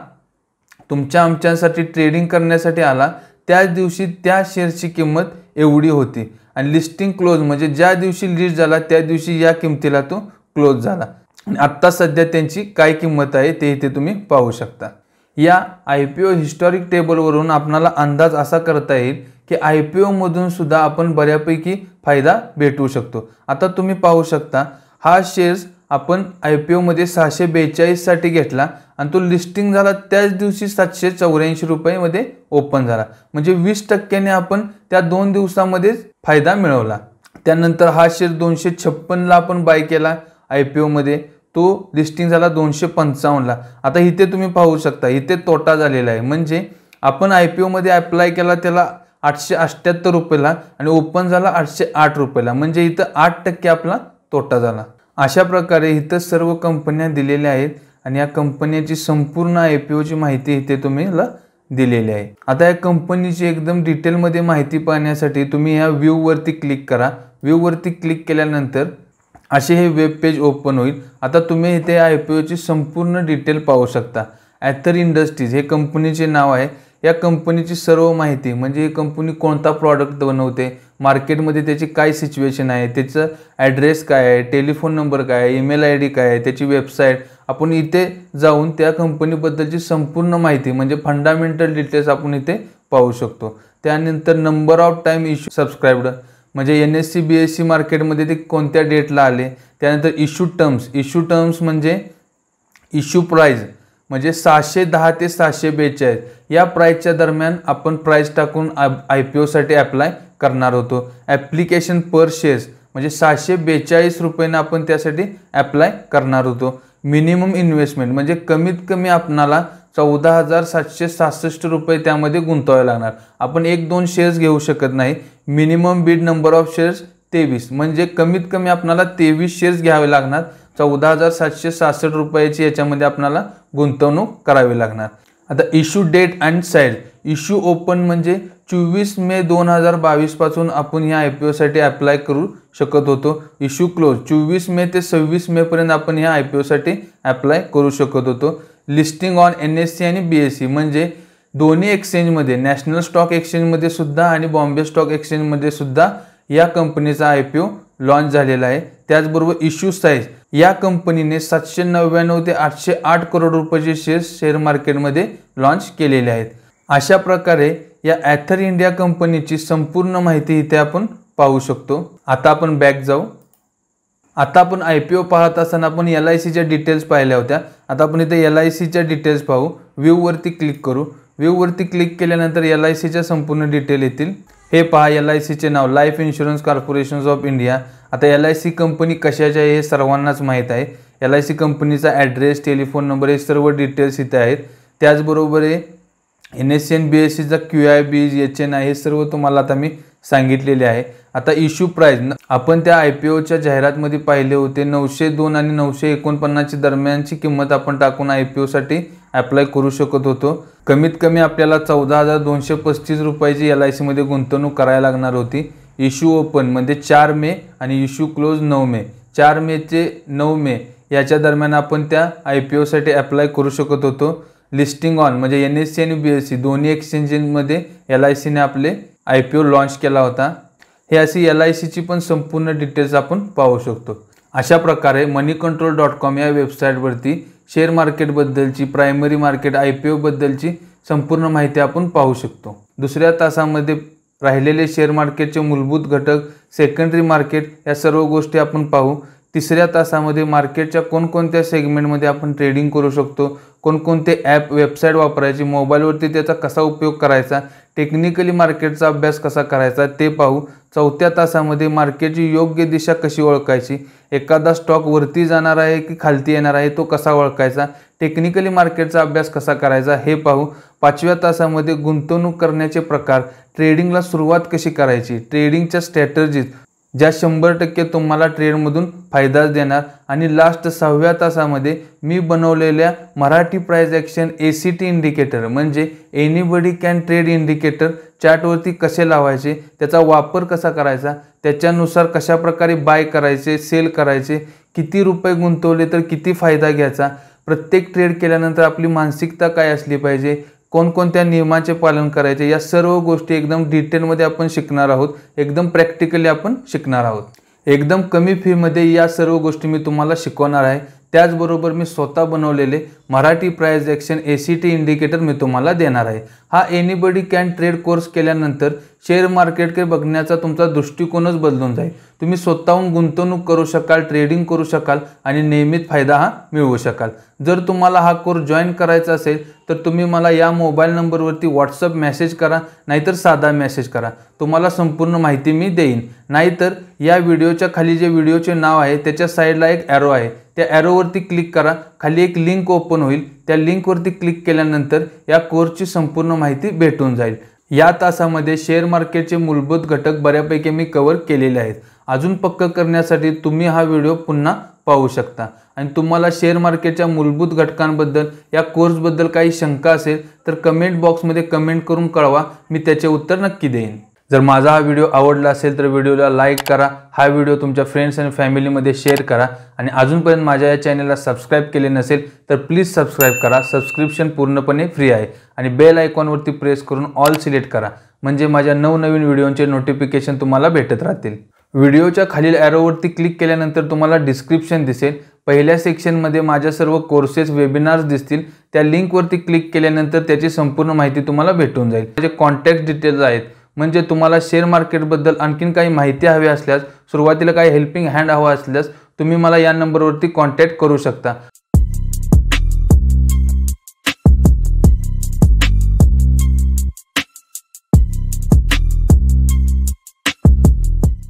तुमच्या आमच्यासाठी ट्रेडिंग करण्यासाठी आला, त्याच दिवशी त्या शेअरची किंमत एवढी होती आणि लिस्टिंग क्लोज म्हणजे ज्या दिवशी लिस्ट झाला त्या दिवशी या किमतीला तो क्लोज झाला आणि आत्ता सध्या त्यांची काय किंमत आहे ते इथे तुम्ही पाहू शकता। या IPO हिस्टॉरिक टेबलवरून आपल्याला अंदाज असा करता येईल की IPO मधून सुद्धा आपण बऱ्यापैकी फायदा भेटू शकतो। आता तुम्ही पाहू शकता हा शेअर्स आपण IPO मध्ये 642 साठी घेतला आणि तो लिस्टिंग झाला त्याच दिवशी 784 रुपये ओपन झाला, म्हणजे 20% आपण त्या 2 दिवसामध्ये फायदा मिळवला। त्यानंतर हा शेअर 256 ला आपण बाय केला IPO मध्ये, तो लिस्टिंग झाला 255 ला। आता इथे तुम्ही पाहू शकता इथे तोटा झालेला आहे, म्हणजे आपण IPO मध्ये अप्लाय केला त्याला 878 रुपयाला आणि ओपन झाला 808 रुपयाला, म्हणजे इथं 8% आपला तोटा झाला। अशा प्रकारे इथं सर्व कंपन्या दिलेल्या आहेत आणि या कंपन्याची संपूर्ण IPO ची माहिती इथे तुम्हाला दिलेली आहे। आता या कंपनीची एकदम डिटेलमध्ये माहिती पाहण्यासाठी तुम्ही या व्ह्यू वरती क्लिक करा। व्ह्यू वरती क्लिक केल्यानंतर असे हे वेब पेज ओपन होईल। आता तुम्ही इथे IPO ची संपूर्ण डिटेल पाहू शकता। ॲथर इंडस्ट्रीज हे कंपनीचे नाव आहे। या कंपनीची सर्व माहिती म्हणजे ही कंपनी कोणता प्रॉडक्ट बनवते, मार्केटमध्ये त्याची काय सिच्युएशन आहे, त्याचं ॲड्रेस काय आहे, टेलिफोन नंबर काय आहे, ईमेल ID काय आहे, त्याची वेबसाईट, आपण इथे जाऊन त्या कंपनीबद्दलची संपूर्ण माहिती म्हणजे फंडामेंटल डिटेल्स आपण इथे पाहू शकतो। त्यानंतर नंबर ऑफ टाइम इश्यू सबस्क्राइब्ड म्हणजे NSE BSE मार्केटमध्ये ते कोणत्या डेटला आले। त्यानंतर इश्यू टर्म्स म्हणजे इश्यू प्राइस म्हणजे 610 ते 742 या प्राइसच्या दरम्यान आपण प्राइस टाकून IPO साठी अप्लाय करणार होतो। ॲप्लिकेशन पर शेअर्स म्हणजे 642 रुपयाने आपण त्यासाठी अप्लाय करणार होतो। मिनिमम इन्व्हेस्टमेंट म्हणजे कमीत कमी आपणाला 14,766 रुपये त्यामध्ये गुंतवावे लागणार। आपण 1-2 शेअर्स घेऊ शकत नाही। मिनिमम बिड नंबर ऑफ शेअर्स 23 म्हणजे कमीत कमी आपणाला 23 शेअर्स घ्यावे लागणार। 14,766 रुपयाची याच्यामध्ये आपणाला गुंतवणूक करावी लागणार। आता issue date and size, issue open म्हणजे 24 मे 2022 पासून आपण या IPO साठी अप्लाय करू शकत होतो। इश्यू क्लोज 24 मे ते 26 मे पर्यंत आपण या IPO साठी अप्लाय करू शकत होतो। लिस्टिंग ऑन NSE आणि BSE म्हणजे दोन्ही एक्सचेंजमध्ये, नॅशनल स्टॉक एक्सचेंजमध्ये सुद्धा आणि बॉम्बे स्टॉक एक्सचेंजमध्ये सुद्धा या कंपनीचा IPO लॉन्च झालेला आहे। त्याचबरोबर इश्यू साईज या कंपनीने 799 ते 808 करोड रुपयाचे शेअर्स शेअर मार्केटमध्ये लॉन्च केलेले आहेत। अशा प्रकारे या ॲथर इंडिया कंपनीची संपूर्ण माहिती इथे आपण पाहू शकतो। आता आपण बॅक जाऊ। आता आपण IPO पाहत असताना आपण LICच्या डिटेल्स पाहिल्या होत्या। आता आपण इथे LICच्या डिटेल्स पाहू। व्ह्यू वरती क्लिक करू। व्ह्यू वरती क्लिक केल्यानंतर LICच्या संपूर्ण डिटेल येतील। हे पहा LICचे नाव life insurance corporation of India. आता LIC कंपनी कशाची आहे हे सर्वांनाच माहीत आहे। LIC कंपनीचा ॲड्रेस, टेलिफोन नंबर हे सर्व डिटेल्स इथे आहेत। त्याचबरोबर NSE आणि BSEचा QI बीज HNI हे सर्व तुम्हाला आता मी सांगितलेले आहे। आता इश्यू प्राइस आपण त्या IPOच्या जाहिरातमध्ये पाहिले होते 902 आणि 949 ची दरम्यानची किंमत आपण टाकून IPO साठी अप्लाय करू शकत होतो। कमीत कमी आपल्याला 14,235 रुपयाची LIC मध्ये गुंतवणूक करायला लागणार होती। इश्यू ओपन म्हणजे 4 मे आणि इश्यू क्लोज 9 मे, 4 मे ते 9 मे याच्या दरम्यान आपण त्या IPO साठी अप्लाय करू शकत होतो। लिस्टिंग ऑन म्हणजे NSE आणि BSE दोन्ही एक्सचेंजमध्ये LIC ने आपले IPO लॉन्च केला होता। हे अशी LICची पण संपूर्ण डिटेल्स आपण पाहू शकतो। अशा प्रकारे moneycontrol.com या वेबसाईटवरती शेअर मार्केटबद्दलची, प्रायमरी मार्केट IPO बद्दलची संपूर्ण माहिती आपण पाहू शकतो। दुसऱ्या तासामध्ये राहिलेले शेअर मार्केटचे मूलभूत घटक, सेकंडरी मार्केट या सर्व गोष्टी आपण पाहू। तिसऱ्या तासामध्ये मार्केटच्या कोणकोणत्या सेगमेंटमध्ये आपण ट्रेडिंग करू शकतो, कोणकोणते ॲप, वेबसाईट वापरायची, मोबाईलवरती त्याचा कसा उपयोग करायचा, टेक्निकली मार्केटचा अभ्यास कसा करायचा ते पाहू। चौथ्या तासामध्ये मार्केटची योग्य दिशा कशी ओळखायची, एखादा स्टॉक वरती जाणार आहे की खालती येणार आहे तो कसा ओळखायचा, टेक्निकली मार्केटचा अभ्यास कसा करायचा हे पाहू। पाचव्या तासामध्ये गुंतवणूक करण्याचे प्रकार, ट्रेडिंगला सुरुवात कशी करायची, ट्रेडिंगच्या स्ट्रॅटेजीज ज्या 100% तुम्हाला ट्रेडमधून फायदाच देणार। आणि लास्ट 6व्या तासामध्ये मी बनवलेल्या Marathi price action ACT indicator म्हणजे एनीबडी कॅन ट्रेड इंडिकेटर चार्टवरती कसे लावायचे, त्याचा वापर कसा करायचा, त्याच्यानुसार कशा प्रकारे बाय करायचे, सेल करायचे, किती रुपये गुंतवले तर किती फायदा घ्यायचा, प्रत्येक ट्रेड केल्यानंतर आपली मानसिकता काय असली पाहिजे, कोणकोणत्या नियमांचे पालन करायचे, या सर्व गोष्टी एकदम डिटेलमध्ये आपण शिकणार आहोत. एकदम प्रॅक्टिकली आपण शिकणार आहोत. एकदम कमी फीमध्ये या सर्व गोष्टी मी तुम्हाला शिकवणार आहे. त्याचबरोबर मी स्वतः बनवलेले Marathi price action ACT indicator मी तुम्हाला देणार आहे. हा एनीबडी कॅन ट्रेड कोर्स केल्यानंतर शेअर मार्केटकडे बघण्याचा तुमचा दृष्टिकोनच बदलून जाईल. तुम्ही स्वतःहून गुंतवणूक करू शकाल, ट्रेडिंग करू शकाल आणि नियमित फायदा हा मिळवू शकाल. जर तुम्हाला हा कोर्स जॉईन करायचा असेल तर तुम्ही मला या मोबाईल नंबरवरती व्हॉट्सअप मेसेज करा, नाहीतर साधा मेसेज करा. तुम्हाला संपूर्ण माहिती मी देईन. नाहीतर या व्हिडिओच्या खाली जे व्हिडिओचे नाव आहे त्याच्या साईडला एक ॲरो आहे, त्या ॲरोवरती क्लिक करा. खाली एक लिंक ओपन होईल. त्या लिंकवरती क्लिक केल्यानंतर या कोर्सची संपूर्ण माहिती भेटून जाईल. या तासामध्ये शेअर मार्केटचे मूलभूत घटक बऱ्यापैकी मी कव्हर केलेले आहेत. अजून पक्क करण्यासाठी तुम्ही हा व्हिडिओ पुन्हा पाहू शकता. आणि तुम्हाला शेअर मार्केटच्या मूलभूत घटकांबद्दल, या कोर्सबद्दल काही शंका असेल तर कमेंट बॉक्समध्ये कमेंट करून कळवा. मी त्याचे उत्तर नक्की देईन. जर माझा हा व्हिडिओ आवडला असेल तर व्हिडिओला लाईक करा. हा व्हिडिओ तुमच्या फ्रेंड्स आणि फॅमिलीमध्ये शेअर करा. आणि अजूनपर्यंत माझ्या या चॅनलला सबस्क्राईब केले नसेल तर प्लीज सबस्क्राईब करा. सबस्क्रिप्शन पूर्णपणे फ्री आहे. आणि बेल आयकॉनवरती प्रेस करून ऑल सिलेक्ट करा, म्हणजे माझ्या नवनवीन व्हिडिओचे नोटिफिकेशन तुम्हाला भेटत राहतील. व्हिडिओच्या खालील ॲरोवरती क्लिक केल्यानंतर तुम्हाला डिस्क्रिप्शन दिसेल. पहिल्या सेक्शनमध्ये माझ्या सर्व कोर्सेस, वेबिनार्स दिसतील. त्या लिंकवरती क्लिक केल्यानंतर त्याची संपूर्ण माहिती तुम्हाला भेटून जाईल. त्याचे कॉन्टॅक्ट डिटेल्स आहेत, म्हणजे तुम्हाला शेअर मार्केटबद्दल आणखीन काही माहिती हवी असल्यास, सुरुवातीला काही हेल्पिंग हँड हवा असल्यास तुम्ही मला या नंबरवरती कॉन्टॅक्ट करू शकता.